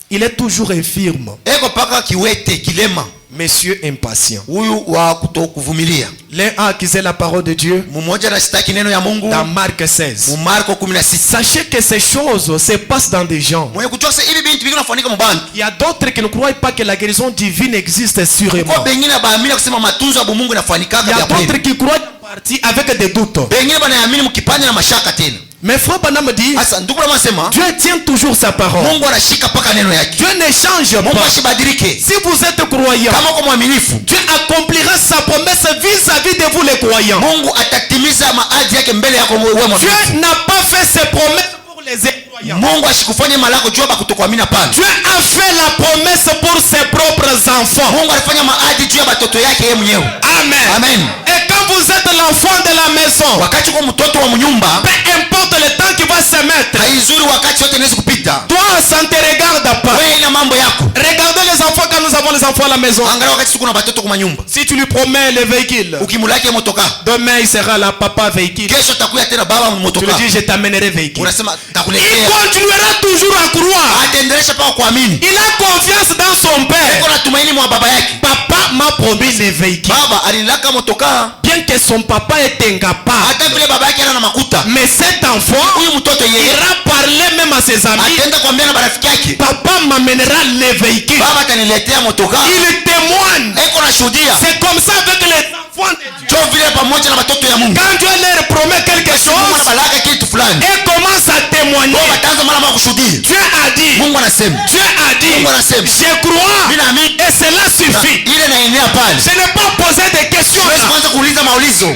Il est toujours infirme. Eko paka kiwete kilema, Monsieur impatient. huyu wa kutokuvumilia. L'un a accusé la parole de Dieu Mmoja anashtaki neno ya Mungu dans Marc 16. mu Marko 16. Sachez que ces choses se passent dans des gens. Mwenye kujua sasa hivi binti biko nafanyika mbantu. Il y a d'autres qui ne croient pas que la guérison divine existe Kwa sûrement. bengine baamini kusema matunzo ya Mungu Il inafanyika y a kwa d'autres kweli. qui croient en partie avec des doutes. Bengine banaamini mkipanya na mashaka tena. Mais Frère Branham dit, Sasa ndugu Branham anasema Dieu tient toujours sa parole. Mungu anashika paka neno yake. Dieu ne change Mungu pas. asibadilike. Si vous êtes croyant, Kama uko mwaminifu, Dieu accomplira sa promesse vis-à-vis de vous les croyants. Mungu atatimiza maadi yake mbele yako wewe Dieu mwaminifu. n'a pas fait ses promesses pour les incroyants. Mungu asikufanye malako jua ba kutokuamini hapana. Dieu a fait la promesse pour ses propres enfants. Mungu alifanya maadi juu ya batoto yake yeye mwenyewe. Amen. Amen. Et quand vous êtes l'enfant de la maison, Wakati uko mtoto wa mnyumba, peu importe le temps qui va se mettre, haizuri wakati wote inaweza kupita. toi, ça ne te regarde pas. Wewe ina mambo yako. Regardez les enfants quand nous avons les enfants à la maison. Angalia wakati kuna batoto kwa nyumba. Si tu lui promets le véhicule, Ukimulaki motoka, demain il sera là, papa véhicule. kesho takuya tena baba Tu motoka. lui dis, je t'amènerai véhicule. Unasema Il takuletea. continuera toujours à croire. Ataendelesha paka kuamini. Il a confiance dans son père. Uko na tumaini mwa baba yake. Papa m'a promis le véhicule. Baba alinilaka motoka. Bien que son papa est incapable, Hata vile baba yake ana makuta. mais cet enfant Huyu mtoto yeye ira parler même à ses amis. ataenda kuambia na marafiki yake. Papa m'amènera le véhicule. Baba ataniletea motoka. Il témoigne. Eko na shuhudia. C'est comme ça avec les enfants de Dieu. Jo vile pamoja na watoto ya Mungu. Quand Dieu leur promet quelque Mungu chose anabalaka kitu fulani. et commence à témoigner, Kwa bataanza mara moja kushuhudia. Dieu a dit, Mungu anasema. Dieu a dit, Mungu anasema. je crois Mimi naamini et cela suffit. ile naenea pale. Je n'ai pas posé de questions. Siwezi Là. kwanza kuuliza maulizo.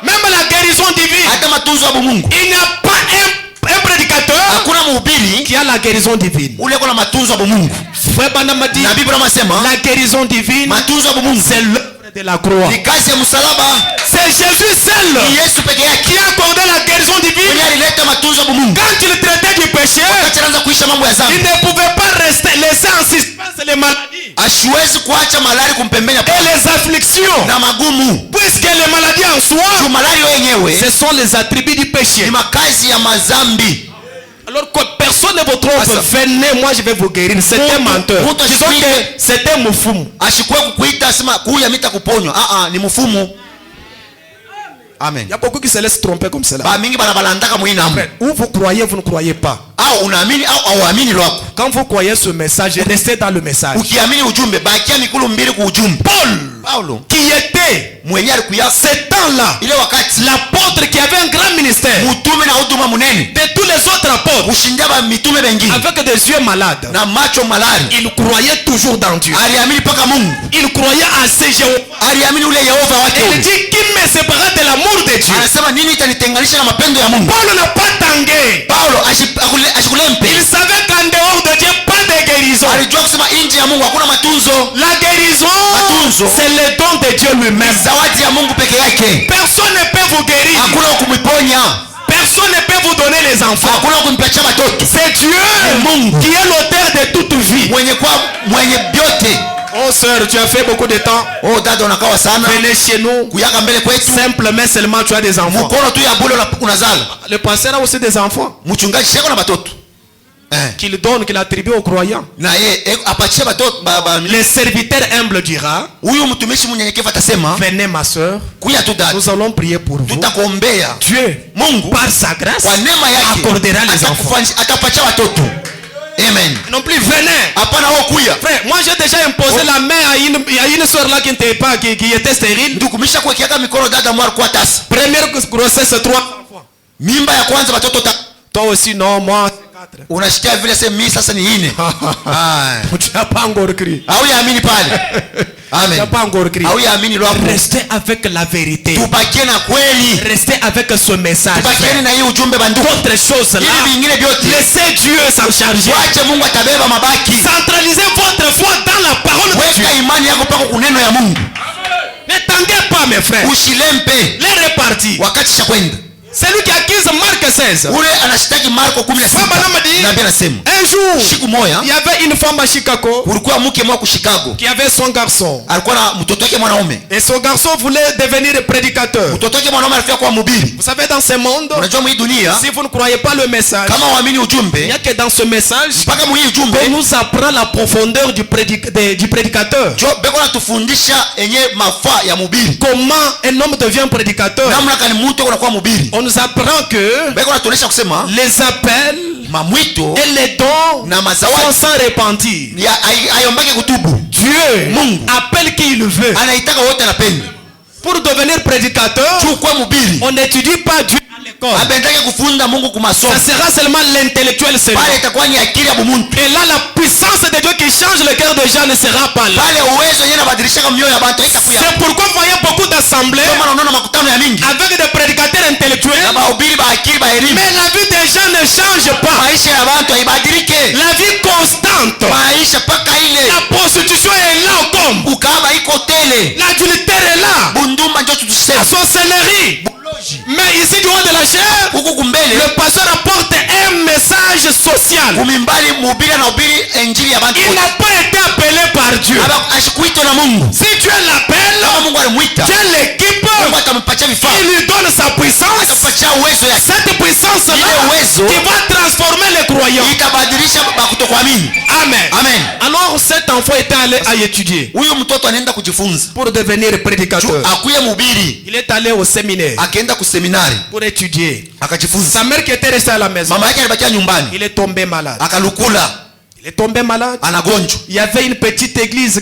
Même la guérison divine, Hata matunzo ya Mungu. il n'y a pas un prédicateur Hakuna mhubiri qui a la guérison divine. ule kuna matunzo ya Mungu. Frère Branham dit, Na Biblia inasema la guérison divine, matunzo ya Mungu c'est l'œuvre de la croix. ni kazi ya msalaba. C'est Jésus Ni seul Yesu peke yake qui a accordé la guérison divine. ndiye alileta matunzo ya Mungu. Quand il traitait du péché, Wakati anaanza kuisha mambo ya il dhambi, ne pouvait pas laisser en suspense les maladies asiwezi kuacha malari kumpembenya et les afflictions. na magumu. Puisque les maladies en Juu soi, malari yenyewe ce sont les attributs du péché. ni makazi ya mazambi. Alors que personne ne vous trompe, venez, moi je vais vous guérir. C'est un menteur. Disons que c'est un moufoum. Ashikwe kukuita asema kuya mita kuponywa. Ni mfumu. Amen. Il y a beaucoup qui se laissent tromper comme cela. Ba mingi banabalandaka muinamu. Ou vous croyez, vous ne croyez pas. Au unaamini au hauamini lwako. Quand vous croyez ce message, restez dans le message. Ukiamini ujumbe bakia mikulu mbili ku ujumbe. Paulo qui était mwenye alikuya ce temps-là, ile wakati l'apôtre qui avait un grand ministère mutume na huduma munene de tous les autres apôtres, kushinda ba mitume bengine avec des yeux malades, na macho malari, il croyait toujours dans Dieu. aliamini paka Mungu, Il croyait à ce Jéhovah. aliamini ule Yehova wake. Il dit qui me séparera de l'amour de Dieu. Anasema nini itanitenganisha na mapendo ya Mungu? Paul n'a pas tangué. Paulo ashikulempe, Il savait qu'en dehors de Dieu pas de guérison. alijua kusema nje ya Mungu hakuna matunzo. La guérison, Matunzo. c'est le don de Dieu lui-même. Zawadi ya Mungu peke yake, Personne ne peut vous guérir. hakuna kumuponya, Personne ne peut vous donner les enfants. hakuna kumpatia watoto. C'est Dieu Mungu qui est l'auteur de toute vie. mwenye vyote. Oh sœur, tu as fait beaucoup de temps. Oh dada, unakawa sana Venez chez nous. kuyaka mbele kwetu, Simplement seulement tu as des enfants. mkono tu ya bure unazala. Le pasteur a aussi des enfants Mchungaji sheko na watoto qu'il donne, qu'il attribue aux croyants. na yeye apatie watoto Le serviteur humble dira, huyu mtumishi mnyenyekevu atasema, venez ma sœur, kuya tu dada, nous allons prier pour vous. tutakuombea. Dieu, Mungu par sa grâce, kwa neema yake accordera les enfants. atapatia watoto. Amen. Non plus, venez. Hapana wao kuya. Frère, moi j'ai déjà imposé la main à une soeur là qui n'était pas, qui était stérile. Ndukumisha kuwekeaka mikono dada mwari kwa tasa. Première grossesse 3 enfants. Mimba ya kwanza watoto Toi aussi non, moi c'est 4. unashikia vile sema mimi sasa ni 4. Tu n'as pas encore crié. Au yaamini pale. Tu n'as Amen. pas encore crié. Au yaamini lwako. Restez avec la vérité. Tubakie na kweli. Restez avec ce message. Tubakie na hii ujumbe banduku. D'autres choses là, Hivi vingine vyote. laissez Dieu s'en charger. Wache Mungu atabeba mabaki. Centralisez votre foi dans la parole de Dieu. Weka imani yako pako kuneno ya Mungu. Ne tanguez pas mes frères. Ushilempe Les repartis. wakati cha kwenda. C'est lui qui accuse Marc 16. Ule anashtaki Marko 16. Baba Namadi, Na Biblia inasema un jour, siku moja il y avait une femme à Chicago kulikuwa mke mmoja ku Chicago. qui avait son garçon. Alikuwa na mtoto wake mwanaume. Et son garçon voulait devenir prédicateur. Mtoto wake mwanaume alifika kuwa mhubiri. Vous savez, dans ce monde, Unajua mwa hii dunia si vous ne croyez pas le message, kama waamini il n'y ujumbe a que dans ce message mpaka mwa hii ujumbe qu'on nous apprend la profondeur du prédicateur. jo beko natufundisha enye mafaa ya mhubiri. Comment un homme devient prédicateur. Namna kani mtu anakuwa mhubiri. On nous apprend que Beko natuonesha kusema les appels mamwito et les dons na sont mazawadi sans repentir. ayombake kutubu. Dieu Mungu appelle qui il veut. anaitaka wote anapenda. Pour devenir prédicateur, Tu kuwa mhubiri on n'étudie pas Dieu à l'école. apendake kufunda Mungu kumasomo. Ça sera seulement l'intellectuel seulement. Pale itakuwa ni akili ya bumuntu. Et là, la puissance de Dieu qui change le cœur des gens ne sera pas là. Pale uwezo yeye anabadilisha mioyo ya watu itakuwa. C'est pourquoi vous voyez beaucoup d'assemblées Kama unaona makutano ya mingi avec des prédicateurs intellectuels, na mahubiri ba akili ba elimu. mais la vie des gens ne change pas. Maisha ya watu haibadilike. La vie constante. Maisha paka ile La prostitution est là comme. ukaba iko tele. L'adultère est là. Bundumba ndio tutusema. La sorcellerie. Mais ici, du haut de la chair, Huku kumbele le pasteur apporte un message social. kumimbali mhubiri anahubiri injili ya watu. Il n'a pas été appelé par Dieu. Aba ashikuitwa na Mungu. Si Dieu l'appelle, Kama Mungu alimuita, Dieu l'équipe, Mungu atampatia vifaa. il lui donne sa puissance. Atampatia uwezo yake. Cette puissance-là Ile uwezo qui va transformer les croyants. itabadilisha bakutokuamini. Amen. Amen. Alors cet enfant était allé à étudier Huyu mtoto anaenda kujifunza. pour devenir prédicateur. Akuye mhubiri. Il est allé au séminaire Akaenda kuseminari. pour étudier. Akajifunza. Sa mère qui était restée à la maison, Mama yake alibakia nyumbani. il est tombé malade. Akalukula. Il est tombé malade. Anagonjwa. Il y avait une petite église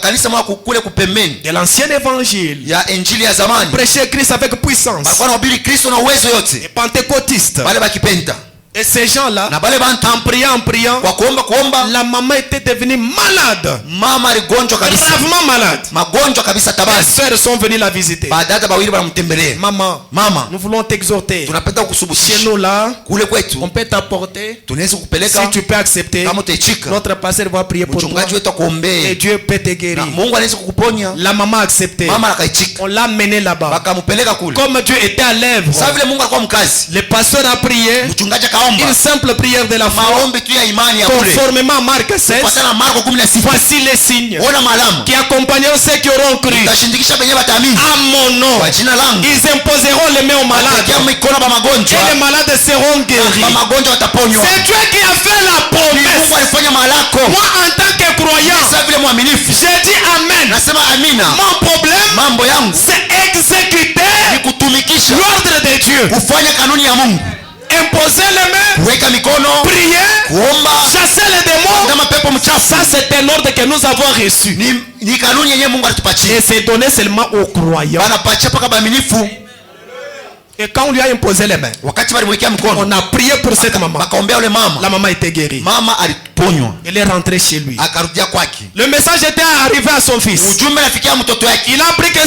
Kanisa mwa kule kupembeni de l'ancien évangile. ya injili ya zamani. Prêcher Christ avec puissance. Balikuwa wanahubiri Kristo na uwezo Les yote. pentecôtistes. Wale bakipenta. Et ces gens-là, Na bale bantu en priant, kwa kuomba la maman était devenue malade. mama aligonjwa kabisa. Gravement malade. Magonjwa kabisa Les tabani. sœurs sont venues la visiter. Badada bawili wanamtembelea. Maman, Mama, nous voulons t'exhorter. tunapenda Chez kukusubusisha. nous là, Kule on kwetu peut t'apporter. tunaweza Si kupeleka tu peux accepter, kama utaichika. notre pasteur va prier pour toi. Mchungaji wetu Et akuombee. Dieu peut te guérir. Na Mungu anaweza kukuponya. La maman a accepté. Mama akaichika. On l'a mené là-bas. Bakamupeleka kule. Comme Dieu était à l'œuvre, Sasa vile Mungu alikuwa mkazi. le pasteur a prié Mchungaji akaomba. une simple prière de la foi. Maombi tu ya imani ya kule. Conformément à Marc 16, Kufuatana na Marko 16. voici les signes Ona malama. qui accompagneront ceux qui auront cru. Utashindikisha benye bataamini. À mon nom, Kwa jina langu. ils imposeront les mains aux malades. Watakia mikono ba magonjwa. Et les malades seront Ba guéris. magonjwa wataponywa. C'est Dieu qui a fait la Ni Mungu promesse. alifanya malako. Moi, en tant que croyant, Sasa vile mwaminifu. j'ai dit Amen. Nasema amina. Mon problème, Mambo yangu c'est exécuter ni kutumikisha l'ordre de Dieu, kufanya kanuni ya Mungu, imposer les mains, kuweka mikono, prier, kuomba, chasser les démons. kama pepo mchafu. Ça c'est un ordre que nous avons reçu. Ni kanuni yenyewe Mungu alitupatia. Et c'est donné seulement aux croyants. Banapatia paka baaminifu. Et quand on lui a imposé les mains, Wakati balimwekea mkono, on a prié pour cette maman. bakaombea yule mama. La maman était guérie. Mama aliponywa. Elle est rentrée chez lui. Akarudia kwake. Le message était arrivé à son fils. Ujumbe nafikia mtoto wake. Il a appris que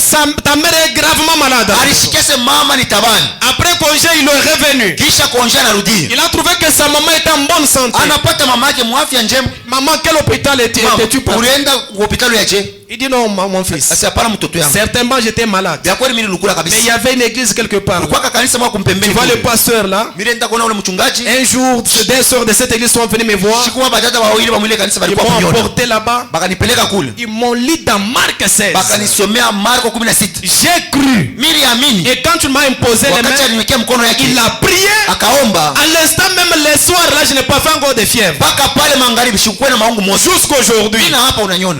ta mère est gravement malade. Alishikia se mama ni tabani. Après congé, il est revenu. Kisha congé anarudi. Il a trouvé que sa maman était en bonne santé. Anapata mama yake mwafya njema. Maman, quel hôpital étais-tu pas? Ulienda hospitali yaje? Il dit non, mon fils. Asi hapana mtoto yangu. Certainement j'étais malade. Ya kweli mimi nilikula kabisa. Mais il y avait une église quelque part. Kulikuwa kanisa mwa Tu kumpembeni. vois le pasteur là? Mimi nenda kuona ule mchungaji. Un jour, des sœurs de cette église sont venues me voir. Siku batata wawili wa mwile kanisa Ils balikuwa m'ont kuniona. emporté là-bas. Bakanipeleka kule. Ils m'ont lu dans Marc 16. Bakanisomea Marko 16. J'ai cru. Niliamini. Et quand tu m'as imposé les Wakati mains, aliniwekea mkono yake, il a prié. akaomba. À l'instant même, les soirs là, je n'ai pas fait encore de fièvre. Paka pale magharibi sikuwa na maungu mosi. Jusqu'aujourd'hui. Mimi hapa unaniona.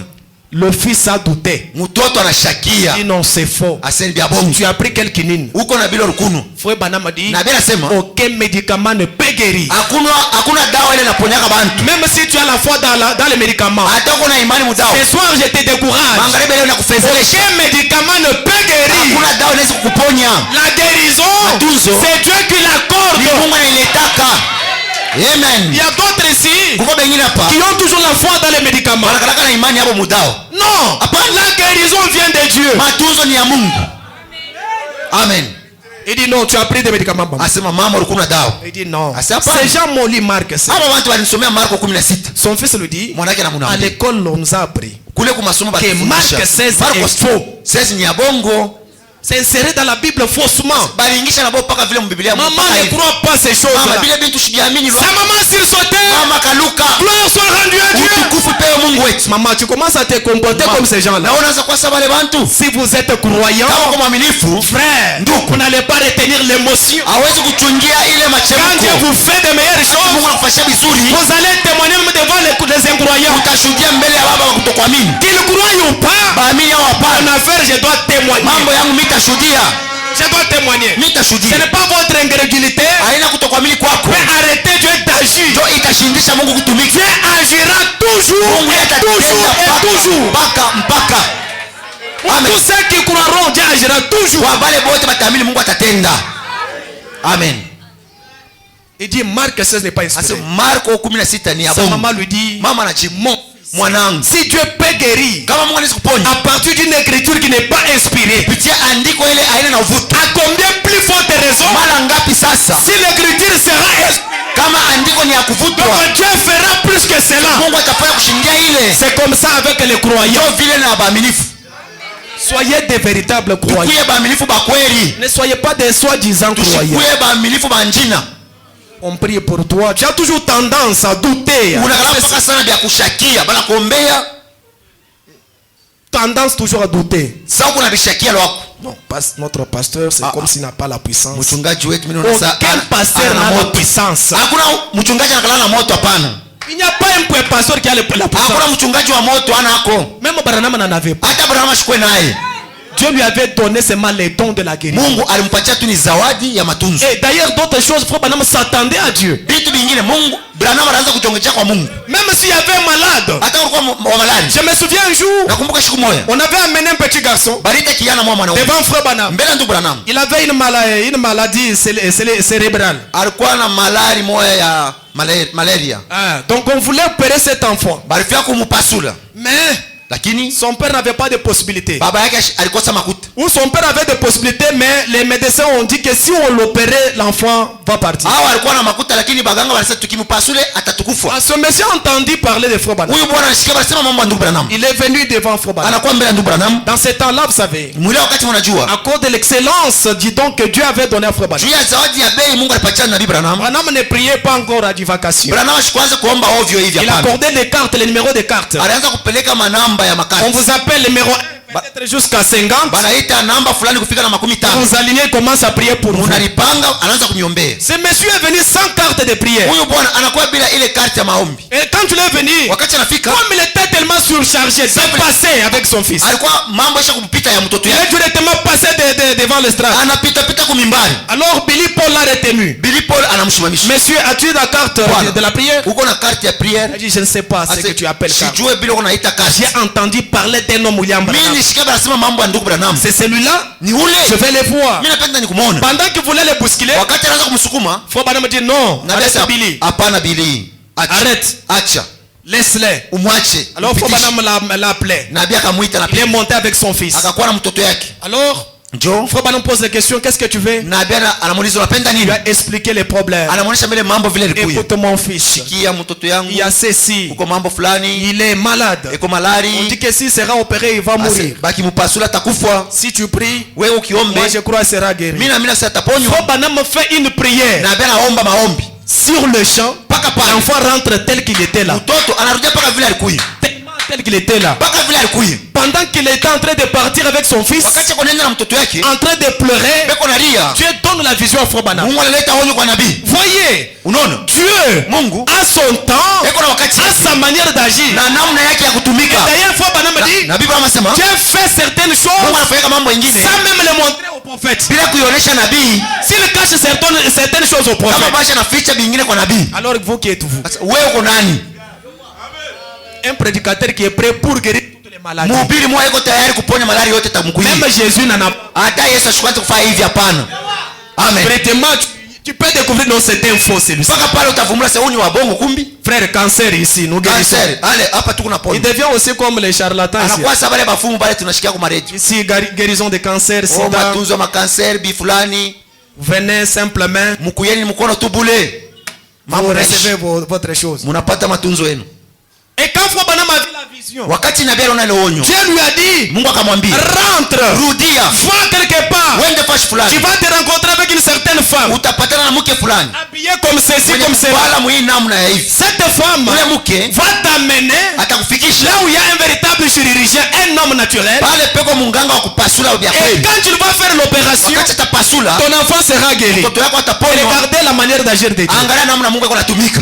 Le fils a douté. Mtoto anashakia. Il dit non, c'est faux. Aseni bya bongo. Tu as pris quel quinine? Uko na bilo rukuno. Frère Banama dit, Na bila sema, aucun médicament ne peut guérir. hakuna dawa ile inaponyaka bantu. Même si tu as la foi dans les médicaments. Hata uko na imani mudao. Ce soir, je te décourage. Magharibi leo nakufezelesha. Aucun médicament ne peut guérir. Hakuna dawa inaweza kukuponya. La guérison, Matunzo. c'est Dieu qui Ni l'accorde. Mungu anailetaka. Amen. Il y a d'autres ici Kuko bengine hapa. qui ont toujours la foi dans les médicaments. Wanakalaka na imani hapo mudao. Non, la guérison vient de Dieu. Matunzo ni ya Mungu. Amen. Il dit non, tu as pris des médicaments. Asema mama ulikuwa na dawa. Il dit non. Asa hapa. Ces gens m'ont lu Marc 16. Hapa watu walisomea Marko 16. Son fils lui dit, Mwanake na à mwanamke. l'école, on nous a appris Kule kwa masomo que balifundisha. Marc 16 Marko est faux. 16 ni ya bongo. C'est inséré dans la Bible faussement. Baliingisha na bopa paka vile mbiblia. Maman ne croit pas ces Mama choses-là. bila bintu shidiamini Sa maman sursautait. Mama kaluka. Gloire soit rendue à Dieu. Utukufu pewe Mungu wetu. Maman, tu commences à te comporter comme ces gens-là. Na unaanza kwa sababu wale bantu. Si vous êtes croyant, Kama kwa mwaminifu, frère, vous n'allez pas retenir l'émotion. hawezi kuchungia ile Quand Dieu machemko. vous fait de meilleures Mungu choses, anakufanyia vizuri. vous allez témoigner même devant les incroyants. Utashuhudia mbele ya baba wa kutokuamini. Qu'ils croient ou pas, Baamini au en hapana. affaire, je dois témoigner. Mambo yangu mimi nitashuhudia. Je dois témoigner. Mimi Ce nitashuhudia. n'est pas votre incrédulité. Haina kutokuamini kwako. Mais arrêtez Dieu d'agir. Ndio itashindisha Mungu kutumika. Dieu agira toujours Mungu et atatenda toujours et toujours. mpaka. Pour Amen. tous ceux qui croiront, Dieu agira toujours. Kwa wale wote bataamini Mungu atatenda. Amen. Il dit Marc 16 n'est pas Asa inspiré. Marko 16 ni ya Sa bongo. maman lui dit, Mama anajibu, mwanangu, si Dieu peut guérir kama Mungu anaweza kuponya à partir d'une écriture qui n'est pas inspirée, kupitia andiko ile aina na uvuto, à combien plus forte raison mara ngapi sasa si l'écriture sera inspirée, kama andiko ni ya kuvutwa, donc Dieu fera plus que cela. Mungu atafanya kushindia ile. C'est comme ça avec les croyants. Ndio vile na baaminifu. Soyez des véritables croyants. Tukuye baaminifu ba kweli. Ne soyez pas des soi-disant croyants. Tukuye baaminifu ba njina. On prie pour toi. Tu as toujours tendance à douter. Unakalapa paka sana vya kushakia, bana kuombea. Tendance toujours à douter. Sasa kuna bishakia lwako. Non, notre pasteur, c'est comme s'il n'a pas la puissance. Mchungaji wetu mimi naona sasa. Aucun pasteur n'a la puissance. Hakuna mchungaji anakalala na moto hapana. Il n'y a pas un pasteur qui a la puissance. Hakuna mchungaji wa moto anako. Même Branham n'en avait pas. Hata Abraham ashikwe naye. Dieu lui avait donné seulement les dons de la guérison. Mungu alimpatia tu ni zawadi ya matunzo. Et d'ailleurs, d'autres choses, Frère Branham s'attendait à Dieu. Vitu vingine Mungu Branham anaanza kuchongechea kwa Mungu. Même s'il y avait un malade. Hata ulikuwa wa malali. Je me souviens un jour, Nakumbuka siku moja. on avait amené un petit garçon Barita kijana mwa mwanaume. devant Frère Branham. Mbele ndugu Branham. Il avait une maladie cérébrale. Alikuwa na malari moja ya malaria. Ah, donc on voulait opérer cet enfant. Balifia kumupasula. Mais Lakini son père n'avait pas de possibilité. baba yake alikosa makuta. Ou son père avait des possibilités, mais les médecins ont dit que si on l'opérait, l'enfant va partir. Hao alikuwa na makuta lakini baganga walisema tukimupasule atatukufa. Ah, ce monsieur a entendu parler de Frère Branham. Huyu bwana anashikia wanasema mambo ya ndugu Branham. Il est venu devant Frère Branham. Anakuwa mbele ya ndugu Branham. Dans ce temps-là, vous savez, Mwile wakati mnajua. à cause de l'excellence, dis donc, que Dieu avait donné à Frère Branham. Juu ya zawadi ya bei Mungu alipatia nabii Branham. Branham ne priait pas encore à divagation. Branham ashikwanza kuomba ovyo hivi Il hapana. accordait les cartes, les numéros de cartes. Alianza kupeleka manamba ya makati. On vous appelle le numéro 1, peut-être jusqu'à 50. Banaita namba fulani kufika na 50. Vous alignez, commence à prier pour vous. Unalipanga anaanza kuniombea. Ce monsieur est venu sans carte de prière. Huyu bwana anakuwa bila ile karte ya maombi. Et quand il est venu, Wakati anafika comme il était tellement surchargé, c'est passé avec son fils. alikuwa mambo yasha kumpita ya mtoto Il yake. est directement passé devant l'estrade. anapita kumimbari. Alors Billy Paul l'a retenu. Billy Paul anamshimamisha. Monsieur, as-tu la carte de la prière? Uko na carte ya prière? Il dit, je ne sais pas ce que tu appelles carte. Sijue bila unaita carte. J'ai entendu parler d'un homme William Branham. Mimi nishika basema mambo ya ndugu Branham. C'est celui-là? Ni ule. Je vais le voir. Mimi napenda nikumuone. Pendant qu'il voulait le bousculer, Wakati anaanza kumsukuma, Frère Branham dit non, arrête Billy. Hapana Billy. Arrête. Acha. Laisse-le. Umwache. Alors Frère Branham l'a appelé. Nabii akamuita na Il est monté avec son fils. akakuwa na mtoto yake. Alors, Njoo. Frère Branham pose la question, qu'est-ce que tu veux? Nabii anamuuliza unapenda Il nini? a expliqué les problèmes. Anamuonesha mbele mambo vile ilikuwa. Écoute mon fils, Kia mtoto yangu. il y a ceci. Uko mambo fulani. Il est malade. Eko On malari. dit que s'il sera opéré, il va mourir. Baki mupasula takufa. Si tu pries, Wewe ukiombe. moi je crois qu'il sera guéri. Mimi sasa taponywa. Frère Branham fait une prière. Nabii anaomba maombi. Sur le champ, Paka pale. l'enfant rentre tel qu'il était là. Mtoto anarudia paka vile alikuwa. Tellement tel qu'il était là. Paka vile alikuwa. Pendant qu'il était en train de partir avec son fils, Wakati akonenda na mtoto yake. en train de pleurer, Beko nalia. Dieu donne la vision à Frère Branham. Mungu analeta onyo kwa nabii. Voyez, Unaona? Dieu Mungu a son temps, eko na wakati a sa manière d'agir. na namna yake ya kutumika. D'ailleurs, Frère Branham dit, Na Biblia inasema Dieu fait certaines Mungu choses anafanya mambo mengine sans même les montrer au prophète. bila kuionyesha nabii. S'il cache certaines choses au Kama prophète, basi anaficha vingine kwa nabii. alors vous qui êtes-vous? Sasa wewe uko nani? Un prédicateur qui est prêt pour guérir toutes les maladies. Mhubiri mmoja yuko tayari kuponya malaria yote tamkuyi. Même Jésus n'en a pas. Hata Yesu ashikwaje kufanya hivi hapana. Amen. Traitement, tu peux découvrir non c'est un faux celui-ci. Mpaka pale utavumula sasa ni wa bongo kumbi. Frère, cancer ici, nous guérissons. Cancer. Ale hapa tu kuna Il pona. devient aussi comme les charlatans ici. Anakuwa sababu ya bafumu pale tunashikia kwa maredio. Ici, guérison de cancer, Oh, sida. matunzo ma cancer bi fulani. Venez simplement, Mkuyeni mkono tu bule. vous Mambo recevez recevez. votre chose. Munapata matunzo yenu. Et quand Frère Branham a vu la vision, Wakati nabii aliona ile onyo, Dieu lui a dit, Mungu akamwambia, rentre, rudia. va quelque part. Wende fashi Tu fulani. vas te rencontrer avec une certaine femme, Utapatana na mke fulani. habillée comme ceci, Mwenye comme cela. kuvala mwii namna ya hivi. Cette femme Ule mke va t'amener atakufikisha là où il y a un véritable chirurgien, un homme naturel. pale peko munganga wa kupasula vya Et kweli. quand tu vas faire l'opération, Wakati atapasula, ton enfant sera guéri. mtoto yako ataponywa. Regardez la manière d'agir de Dieu. Angalia namna Mungu anatumika.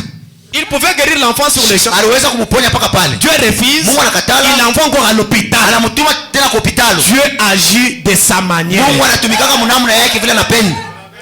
Il pouvait guérir l'enfant sur le champ. Aliweza kumponya paka pale. Dieu refuse. Mungu anakatala. Il l'envoie encore à l'hôpital. Anamtuma tena kwa hospitali. Dieu agit de sa manière. Mungu anatumikaka mnamna yake vile anapenda.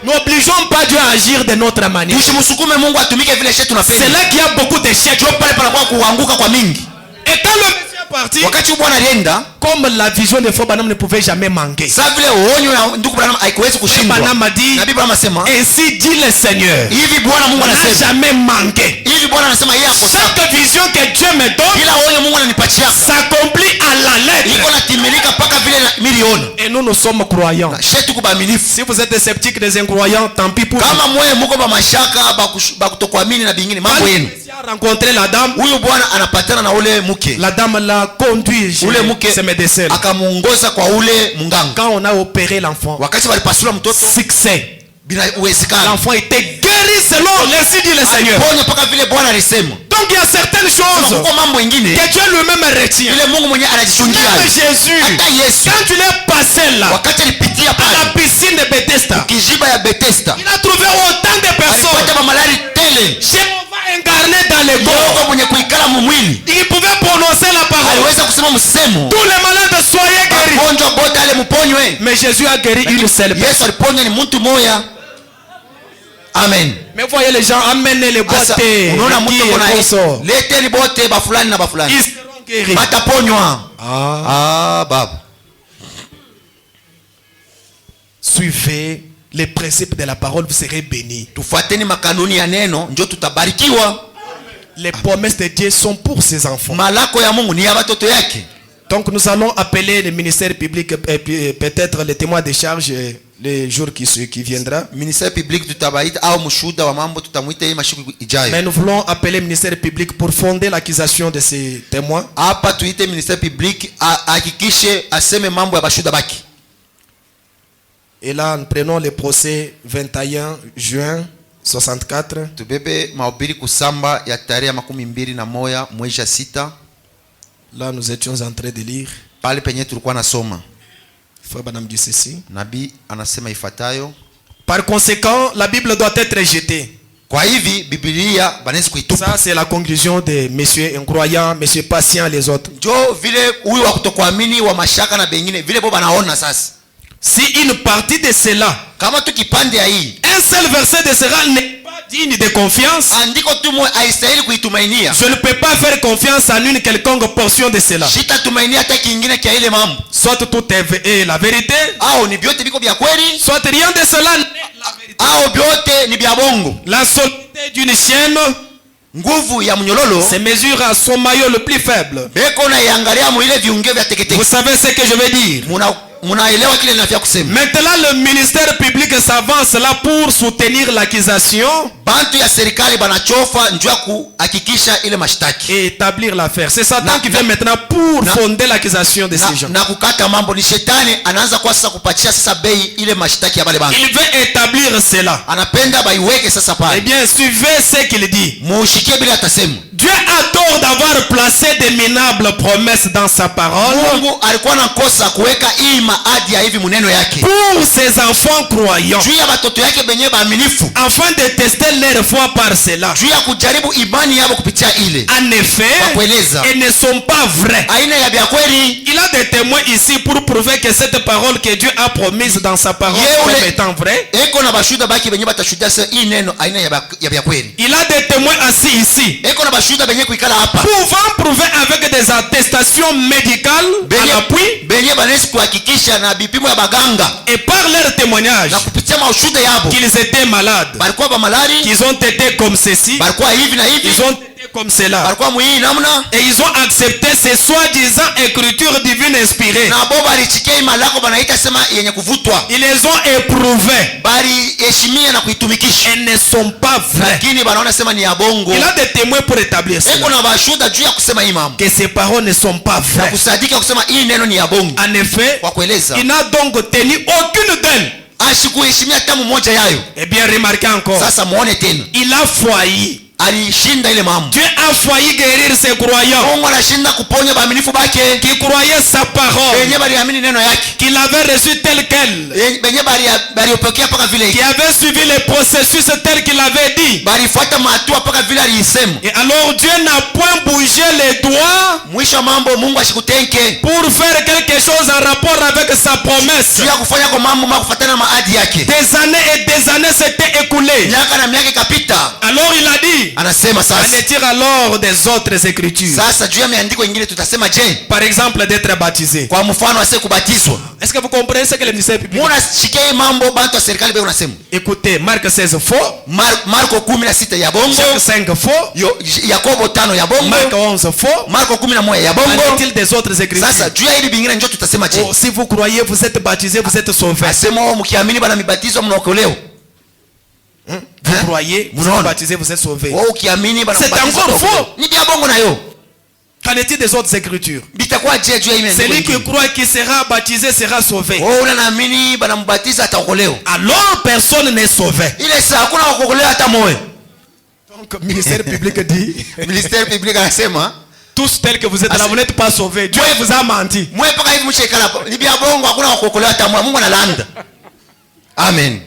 N'obligeons pas Dieu à agir de notre manière. Tusimsukume Mungu atumike vile shetu tunapenda. C'est là qu'il y a beaucoup d'échecs. Ndio pale panakuwa kuanguka kwa mingi. Et quand le Messie est parti, Wakati Bwana alienda, comme la vision de Frère Branham ne pouvait jamais manquer, sasa vile onyo na ndugu Branham haikuwezi Frère kushindwa. Branham a dit, Na Biblia inasema, ainsi dit le Seigneur, hivi Bwana Mungu n'a anasema. jamais manqué. Hivi Bwana anasema yeye ako sawa. Chaque vision que Dieu me donne Kila onyo Mungu ananipatia s'accomplit à la lettre. iko natimilika paka vile milioni. Et nous sommes croyants. Shetu kubaaminifu. Si vous êtes des sceptiques, des incroyants, tant pis pour vous. Kama mwe muko ba mashaka ba kutokuamini na bingine mambo Quand le yenu. Messie a rencontré la dame, Huyu bwana anapatana na ule mke. la dame l'a conduit chez Ule mke ses médecins. akamuongoza kwa ule munganga. Quand on a opéré l'enfant, Wakati walipasula mtoto succès. bila uwezekano. L'enfant était guéri selon l'ainsi dit le Seigneur. Ponya paka vile Bwana alisema. Donc il y a certaines choses Kuko mambo mengine que Dieu lui-même retient. ile Mungu mwenyewe anajichungia. Même Jésus, Hata Yesu quand il est passé là, wakati alipitia à pale la piscine de Bethesda, kijiba ya Bethesda, il a trouvé autant de personnes. alipata mamalari tele. Jéhovah incarné dans les corps. Mungu mwenye kuikala mumwili Il pouvait prononcer la parole. aliweza kusema msemo. Tous les malades soyez guéris. Magonjwa bote ale mponywe. Mais Jésus a guéri une seule personne. Yesu aliponya ni mtu moya. Amen. Mais voyez les gens amener les Asa, bottes. unaona mtu kuna Qui sont leteni bote ba fulani na ba fulani. Ils seront guéris. Bataponywa. Baba. Suivez les principes de la parole, vous serez bénis. Tufuateni makanuni ya neno ndio tutabarikiwa. Les promesses de Dieu sont pour ses enfants. Malako ya Mungu ni ya watoto yake. Donc nous allons appeler le ministère public et puis peut-être les témoins de charge les jours qui viendra. Ministère public tutabaita au mshuhuda wa mambo tutamuita yeye mashiku ijayo. Mais nous voulons appeler le ministère public pour fonder l'accusation de ces témoins. Hapa tuite ministère public hakikishe aseme mambo ya bashuda baki. Et là nous prenons le procès 21 juin 64. Tubebe mahubiri kusamba ya tarehe 21 mwezi wa 6. Là nous étions en train de lire. Pale penye tulikuwa nasoma. Frère Branham dit ceci. Nabii anasema ifuatayo. Par conséquent, la Bible doit être rejetée. Kwa hivi Biblia banaweza kuitupa. Ça c'est la conclusion de messieurs incroyants, messieurs patients les autres. Jo vile huyu wa kutokuamini wa mashaka na bengine vile bo banaona sasa. Si une partie de cela, kama tu kipande ya hii un seul verset de cela n'est pas digne de confiance, andiko tu moja haistahili kuitumainia, je ne peux pas faire confiance en une quelconque portion de cela. sitatumainia hata kingine kia ile mambo. Soit tout est la vérité, Au ni vyote viko vya kweli, soit rien de cela n'est la vérité. au vyote ni vya bongo. La solidité d'une chienne Nguvu ya mnyololo se mesure à son maillot le plus faible. beko na iangalia mu ile viunge vya Vous teketeke. savez ce que je veux dire. Munaelewa kile ninafia kusema. Maintenant, le ministère public s'avance là pour soutenir l'accusation Bantu ya serikali banachofa njua kuhakikisha ile mashtaki et établir l'affaire. C'est Satan qui vient maintenant pour fonder l'accusation de ces gens. na kukata mambo. Ni shetani anaanza kwa sasa kupatia sasa bei ile mashtaki ya bale bantu. Il veut établir cela. Anapenda baiweke sasa Eh pale. bien, suivez ce qu'il dit. Mushikie bila atasema. Dieu a tort d'avoir placé des minables promesses dans sa parole Mungu alikuwa anakosa kuweka hii maadi ya hivi muneno yake pour ses enfants croyants, juu ya watoto yake benye baaminifu, afin de tester leur foi par cela. juu ya kujaribu imani yao kupitia ile. En effet, Kwa kueleza elles ne sont pas vraies. aina ya vya kweli. Il a des témoins ici pour prouver que cette parole que Dieu a promise dans sa parole Yeule. comme étant vraie. Eko na bashuda baki benye batashuhudia sasa hii neno aina ya vya kweli. Il a des témoins assis ici, Eko na bashuda benye kuikala hapa pouvant prouver avec des attestations médicales à l'appui benye banaweza kuhakikisha na vipimo ya baganga et par leur témoignage na kupitia maushuda yabo qu'ils étaient malades, balikuwa ba malari, qu'ils ont été comme ceci, balikuwa hivi na hivi, ils ont été comme cela, balikuwa muhii namna, et ils ont accepté ces soi-disant écritures divines inspirées. na bo balichikia hii malako banaita sema yenye kuvutwa, Ils les ont éprouvées. bali heshimia na kuitumikisha, Elles ne sont pas vraies. lakini banaona sema ni ya bongo. Il a des témoins pour établir Eko cela, na bashuda juu ya kusema hii mambo que ces paroles ne sont pas na vraies. kusadika kusema hii neno ni ya bongo. En effet, Kwa kueleza il n'a donc tenu aucune d'elles. ashikuheshimia tamu moja yayo. Eh bien, remarquez encore, Sasa muone tena, il a failli. alishinda ile mambo. Dieu a failli guérir ses croyants Mungu anashinda kuponya baaminifu bake qui croyaient sa parole, benye baliamini neno yake, qu'il avait reçu telle qu'elle, benye baliopokea paka vile, qui avait suivi les processus tel qu'il avait dit. balifuata mahatua paka vile aliisema. Et alors Dieu n'a point bougé les doigts Mwisho wa mambo Mungu ashikutenke pour faire quelque chose en rapport avec sa promesse. juu ya kufanya kwa mambo kufuatana na maadi yake. Des années et des années s'étaient écoulées. Miaka na miaka ikapita, Alors il a dit, anasema en sasa, est-il alors des autres écritures? sasa juu ya miandiko ingine tutasema je, Par exemple, d'être baptisé. kwa mfano ase kubatizwa. Est-ce que vous comprenez ce que le ministère public? Mbona shikia hii mambo bantu wa serikali beo unasema Écoutez, Marc 16 faux, Marko 16 ya bongo, Jacques 5 faux, Yakobo 5 ya bongo, Marc 11 faux. Marko 11 ya En bongo. est-il des autres écritures? Sasa juu ya hili bingine njoo tutasema je, Oh, si vous croyez, vous êtes baptisé, vous êtes sauvé. asema wao mkiamini bana mibatizwa mnaokolewa. Vous croyez, vous êtes baptisé, vous êtes sauvé. Wao ukiamini bana C'est mbatizwa encore mnaokolewa. faux. Ni bia bongo na yo. Qu'en est-il des autres écritures? Bitakuwa je juu ya hii Celui maandiko qui ingine? croit qu'il sera baptisé sera sauvé. Wao unaamini bana mbatiza ataokolewa. Alors personne n'est sauvé. Ile saa hakuna kuokolewa hata moyo. Donc, ministère public dit, Ministère public anasema tous tels que vous êtes là, vous n'êtes pas sauvés. Dieu vous a menti. mwe paka hivi mshekala hapo. Ni bia bongo hakuna kuokolewa hata moyo. Mungu analanda. Amen.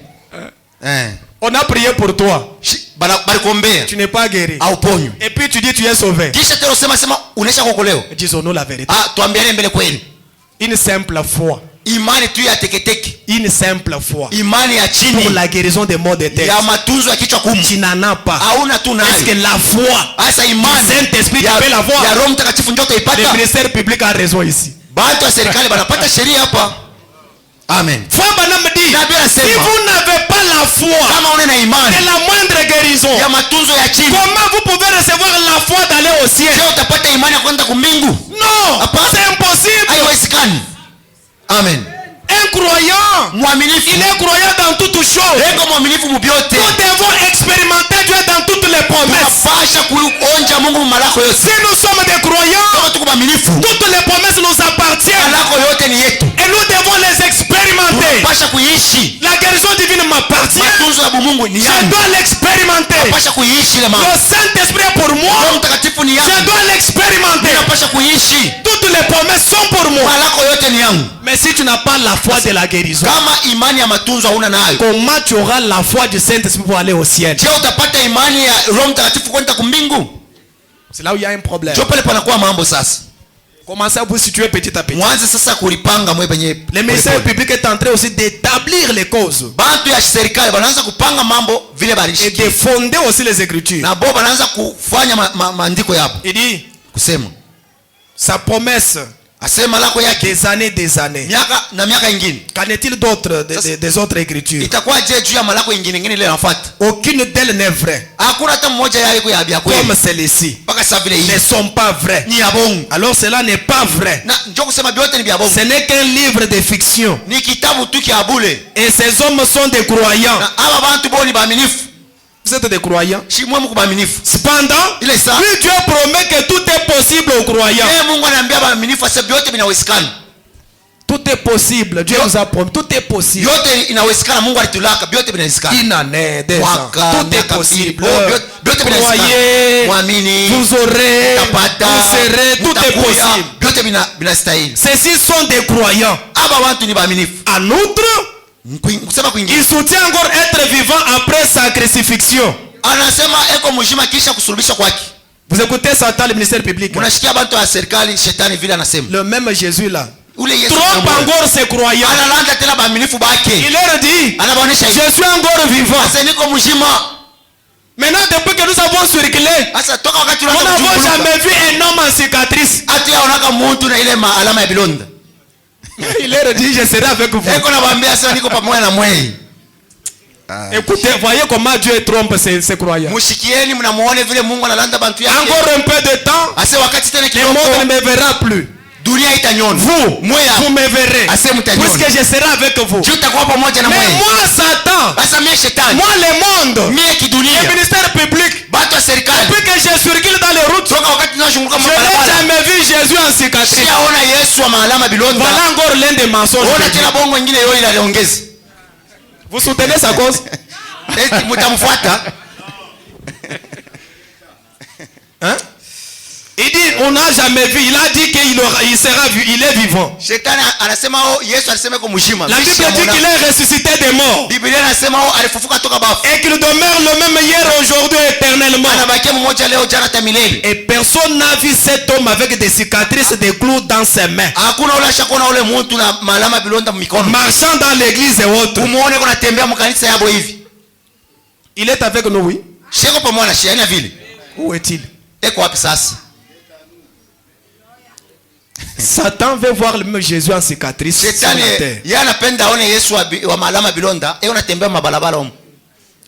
On a prié pour toi. Balikombea. Tu n'es pas guéri. Au ponyo. Et puis tu dis tu es sauvé. Kisha tena sema unaisha kuokolewa. Disons-nous la vérité. Tuambiane mbele kweli. Une simple foi. Imani tu ya teketeke. Une simple foi. Imani ya chini. Pour la guérison des maux de tête. Ya matunzo ya kichwa kumu. Tu n'en as pas. Hauna tu nayo. Est-ce que la foi, Asa imani Saint-Esprit, tu peux la ya voir? Roho Mtakatifu ndio Le utaipata. ministère public a raison ici. Bantu wa serikali banapata sheria hapa. Amen. Foi Bana me dit, Nabii anasema, si vous n'avez pas la foi kama una na imani de la moindre guérison, ya matunzo ya chini, comment vous pouvez recevoir la foi d'aller au ciel? je utapata imani ya kwenda kumbingu? Non, Hapana. c'est impossible. Haiwezekani. Amen. Un croyant, Mwaminifu il est croyant dans toutes choses. eko mwaminifu mubyote. Nous devons expérimenter Dieu dans toutes les promesses. Tunapasha kuonja Mungu malako yote. Si nous sommes des croyants, Kama tuko mwaminifu, toutes les promesses nous appartiennent malako yote ni yetu. et nous devons les expérimenter. Tunapasha kuishi. La guérison divine m'appartient. Matunzo ya Mungu ni Je yangu. dois l'expérimenter. Tunapasha kuishi ile mambo. Le Saint-Esprit est pour Roho moi. Mtakatifu ni Je yangu. dois l'expérimenter. Tunapasha kuishi. Toutes les promesses sont pour moi. Malako yote ni yangu. Mais si tu n'as pas la foi de la guérison, Kama imani ya matunzo hauna nayo, comment tu auras la foi du Saint-Esprit pour aller au ciel? je utapata imani ya Roho Mtakatifu kwenda kumbingu? C'est là où il y a un problème. Jo pale panakuwa mambo sasa. Commencez à vous situer petit à petit. mwanze sasa kulipanga mwe penye Le ministère public est en train aussi d'établir les causes bantu ya serikali banaanza kupanga mambo vile et balishi de fonder aussi les écritures. na bo banaanza kufanya maandiko yapo Il dit kusema sa promesse asema lako yake des années. miaka na miaka ingine Qu'en est-il d'autres des autres écritures? itakuwa je juu ya malako ingine ingine ile inafuata Aucune d'elles n'est vraie. hakuna hata mmoja yao iko ya Comme kweli celle-ci mpaka sasa vile hii ne sont pas vraies. ni ya bongo Alors cela n'est pas vrai. na njoo kusema vyote ni vya bongo Ce n'est qu'un livre de fiction. ni kitabu tu kia bule Et ces hommes sont des croyants. na aba bantu bo ni baaminifu Vous êtes des croyants. shi mwe mko baaminifu Cependant, ile saa lui Dieu promet que tout est possible aux croyants. Mungu anaambia baaminifu sasa vyote vinawezekana Tout est possible. Dieu nous a promis. Tout est possible. vyote inawezekana Mungu alitulaka vyote vinawezekana Une année, des ans. Mwaka, Tout est miaka possible. mbili. Vyote vinawezekana Croyez, mwamini vous aurez, mtapata vous serez, tout est mtakuya, possible. vyote vinastahili Ceux-ci sont des croyants. aba watu ni baaminifu En outre, kusema kwingine il soutient encore être vivant après sa crucifixion. anasema eko mzima kisha kusulubishwa kwake Vous écoutez Satan, le ministère public. unashikia bantu wa serikali shetani vile anasema Le même Jésus là ule Yesu trompe encore ses croyants. analanda tena baaminifu bake Il leur dit, anabaonesha hivi je suis encore vivant. sasa niko mzima Maintenant, depuis que nous avons circulé, sasa toka wakati nous unaanza n'avons kuzunguluka jamais vu un homme en cicatrice. hata yaonaka mtu na ile alama ya bilonda Il leur dit, je serai avec vous. eko nabaambia sasa niko pamoja na mwei Écoutez, voyez comment Dieu trompe ses croyants. mushikieni mnamuone vile Mungu analanda bantu yake Encore un peu de temps, ase wakati tena le kidogo monde ne me verra plus. dunia itanyona Vous, Mweya. vous me verrez. Ase mtanyona Puisque je serai avec vous. juu utakuwa pamoja na Mais mwei moi, Satan, sasa mie shetani moi, le monde, mie le kidunia ministère public, batu wa serikali depuis que je circule dans les routes, toka wakati tunazunguka je n'ai mabarabara jamais vu Jésus en cicatrice. siaona Yesu wa maalama bilonda Voilà encore l'un des mensonges. ona de Dieu. tena bongo ingine yoyo inaliongeza Vous soutenez sa cause? eti mtamfuata Hein? Il dit, on n'a jamais vu. Il a dit qu'il sera vu. Il est vivant. shetani anasema Yesu alisema iko mzima La Bible dit qu'il est ressuscité des morts. Biblia inasema alifufuka toka bafu Et qu'il demeure le même hier, aujourd'hui, éternellement. anabakia mmoja leo jana hata milele Et personne n'a vu cet homme avec des cicatrices, des clous dans ses mains, hakuna ule ashakona ule mtu na maalama bilonda mikono marchant dans l'église et autres. umuone kuna tembea mkanisa yabo hivi Il est avec nous, oui. sheko pamoja na shiani vile Où est-il? eko wapi sasa Satan veut voir le même Jésus en cicatrice sur shetani la terre. yeye anapenda aone Yesu wa maalama bilonda yeye unatembea mabalabala huko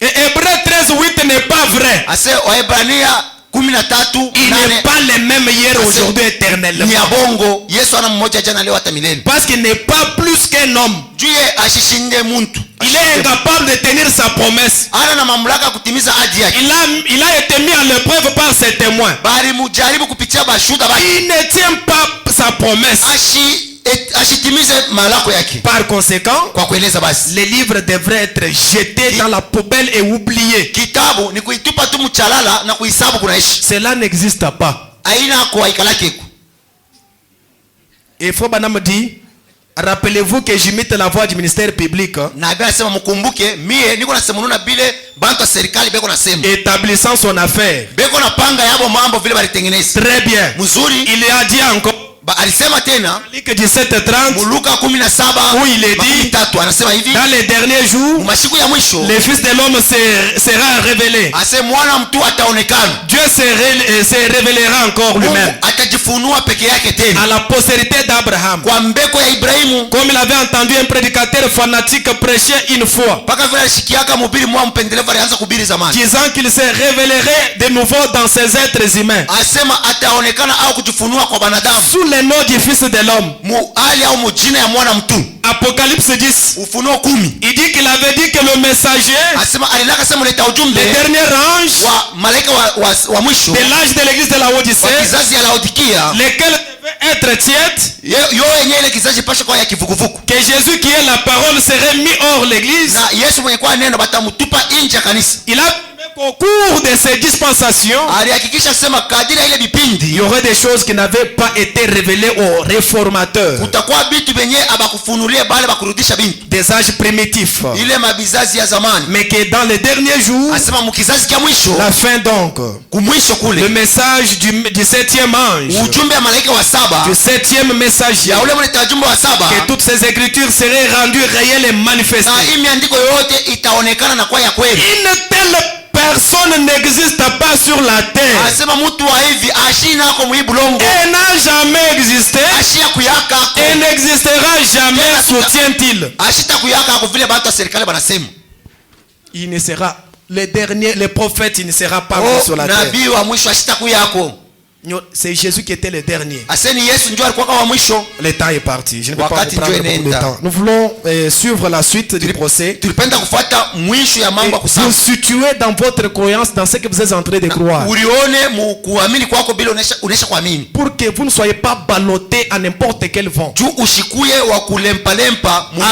Et Hébreux 13:8 n'est pas vrai. ase Waebrania 13 Il n'est pas le même hier, aujourd'hui, éternellement. ni ya bongo Yesu ana mmoja jana leo hata milele Parce qu'il n'est pas plus qu'un homme. juu ye ashishinde muntu Il est incapable de tenir sa promesse. ana na mamlaka kutimiza ahadi yake Il a été mis à l'épreuve par ses témoins. bali mujaribu kupitia bashuda baki Il ne tient pas sa promesse. ashitimize malako yake Par conséquent, kwa kueleza basi les livres devraient être jetés dans la poubelle et oubliés. kitabu ni kuitupa tu mchalala na kuhesabu kunaishi Cela n'existe pas. aina kwa ikalake Et Frère Branham dit, rappelez-vous que j'imite la voix du ministère public, na Biblia inasema mkumbuke mie niko nasemununa bile bantu wa serikali beko nasema établissant son affaire. beko napanga yabo mambo vile balitengeneza Très bien. mzuri Il a dit encore, alisema tena Luc 17:30, Luka 17 où il est dit, 3 anasema hivi dans les derniers jours, masiku ya mwisho le Fils de l'homme sera révélé. ase mwana mtu ataonekana Dieu se révélera encore lui-même Mungu atajifunua peke yake tena à la postérité d'Abraham. kwa mbeko ya Ibrahimu Comme il avait entendu un prédicateur fanatique prêcher une fois, mpaka vile alishikiaka mhubiri mwa mpendelevu alianza kuhubiri zamani disant qu'il se révélerait de nouveau dans ces êtres humains, asema ataonekana au kujifunua kwa banadamu sous le nom du Fils de l'homme. muali au mujina ya mwana mtu Apocalypse 10. Ufunuo 10 Il dit qu'il avait dit que le messager, asema alinaka sema leta ujumbe le dernier ange wa malaika wa mwisho de l'âge de l'église de la wa Odyssée, kizazi ya Laodikia lequel devait être tiède, yo yenyewe ile kizazi pasha kwa ya kivukuvuku que Jésus qui est la parole serait mis hors l'église. na Yesu mwenye kwa neno batamutupa nje ya kanisa Il a qu'au cours de ces dispensations, alihakikisha kusema kadiri ya ile il vipindi y aurait des choses qui n'avaient pas été révélées aux réformateurs, kutakuwa vitu venye abakufunulie bale bakurudisha bintu des âges primitifs. ile mabizazi ya zamani. Mais que dans les derniers jours, Asema mukizazi kia mwisho, la fin donc, kumwisho le kule, message du septième ange, ujumbe ya malaika wa saba, du septième messager, ya ule mleta ujumbe wa saba, que toutes ces écritures seraient rendues réelles et manifestées. na hii miandiko yote itaonekana na kwa ya kweli. Une telle personne n'existe pas sur la terre. Asema mtu wa hivi ashina ako muibulongo, Elle n'a jamais existé ashia kuyaka ako, et n'existera jamais, soutient-il. ashita kuyaka ako vile batu wa serikali banasema. Il ne sera, les derniers, les prophètes, il ne sera pas mis sur la terre. Nabii wa mwisho ashita kuyako. C'est Jésus qui était le dernier. Aseni Yesu ndio alikuwa wa mwisho. Le temps est parti. Je ne vais pas Wakati vous prendre ndio beaucoup de inaenda. temps. Nous voulons suivre la suite du procès. Tulipenda kufuata mwisho ya Et mambo ya vous kusema. situer dans votre croyance, dans ce que vous êtes en train de croire. Ulione mu kuamini kwako bila unesha kuamini. Pour que vous ne soyez pas ballottés à n'importe quel vent. Juu ushikuye wa kulempa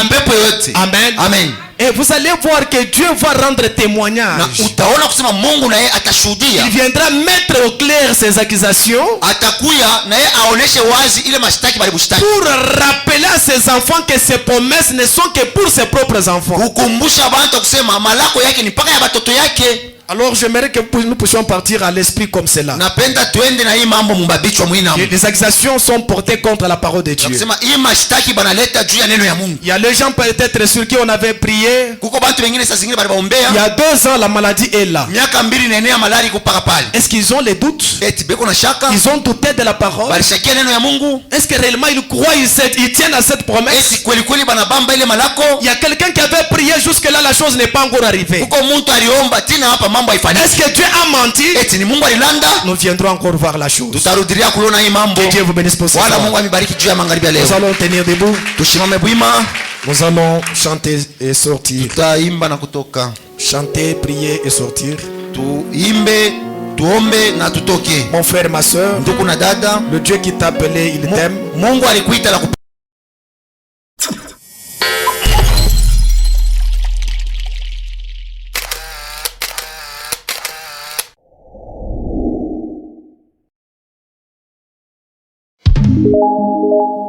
mpepo yote. Amen. Amen. Et vous allez voir que Dieu va rendre témoignage. Na utaona kusema Mungu na yeye atashuhudia. Il viendra mettre au clair ses accusations. Atakuya na yeye aoneshe wazi ile mashtaki bali bushtaki. Pour rappeler à ses enfants que ses promesses ne sont que pour ses propres enfants. Kukumbusha bantu kusema malako yake ni mpaka ya batoto yake. Alors j'aimerais que nous puissions partir à l'esprit comme cela. Napenda tuende na hii mambo mbabichwa mwina. Les accusations sont portées contre la parole de Dieu. Kusema hii mashtaki banaleta juu ya neno ya Mungu. Il y a les gens peut-être sur qui on avait prié. Kuko bantu wengine saa zingine bali baombea. Il y a 2 ans la maladie est là. Miaka 2 nenea malari kupaka pale. Est-ce qu'ils ont les doutes? Eti beko na shaka. Ils ont douté de la parole? Balishakia neno ya Mungu. Est-ce que réellement ils croient, ils tiennent à cette promesse? Eti kweli kweli banabamba ile malako. Il y a quelqu'un qui avait prié jusque là, la chose n'est pas encore arrivée. Kuko muntu aliomba tina hapa mambo haifanyiki. Est-ce que Dieu a menti? Eti ni Mungu alilanda. Nous viendrons encore voir la chose. Tutarudilia kuona hii mambo. Que Dieu vous bénisse pour ce Wala soir. Mungu amibariki juu ya magharibi ya leo. Nous allons tenir debout. Tushimame bwima. Nous allons chanter et sortir. Tutaimba na kutoka. Chanter, prier et sortir. Tuimbe, tuombe na tutoke. Mon frère, ma soeur, Ndugu na dada, le Dieu qui t'a appelé, il t'aime. Mungu alikuita la Thank you.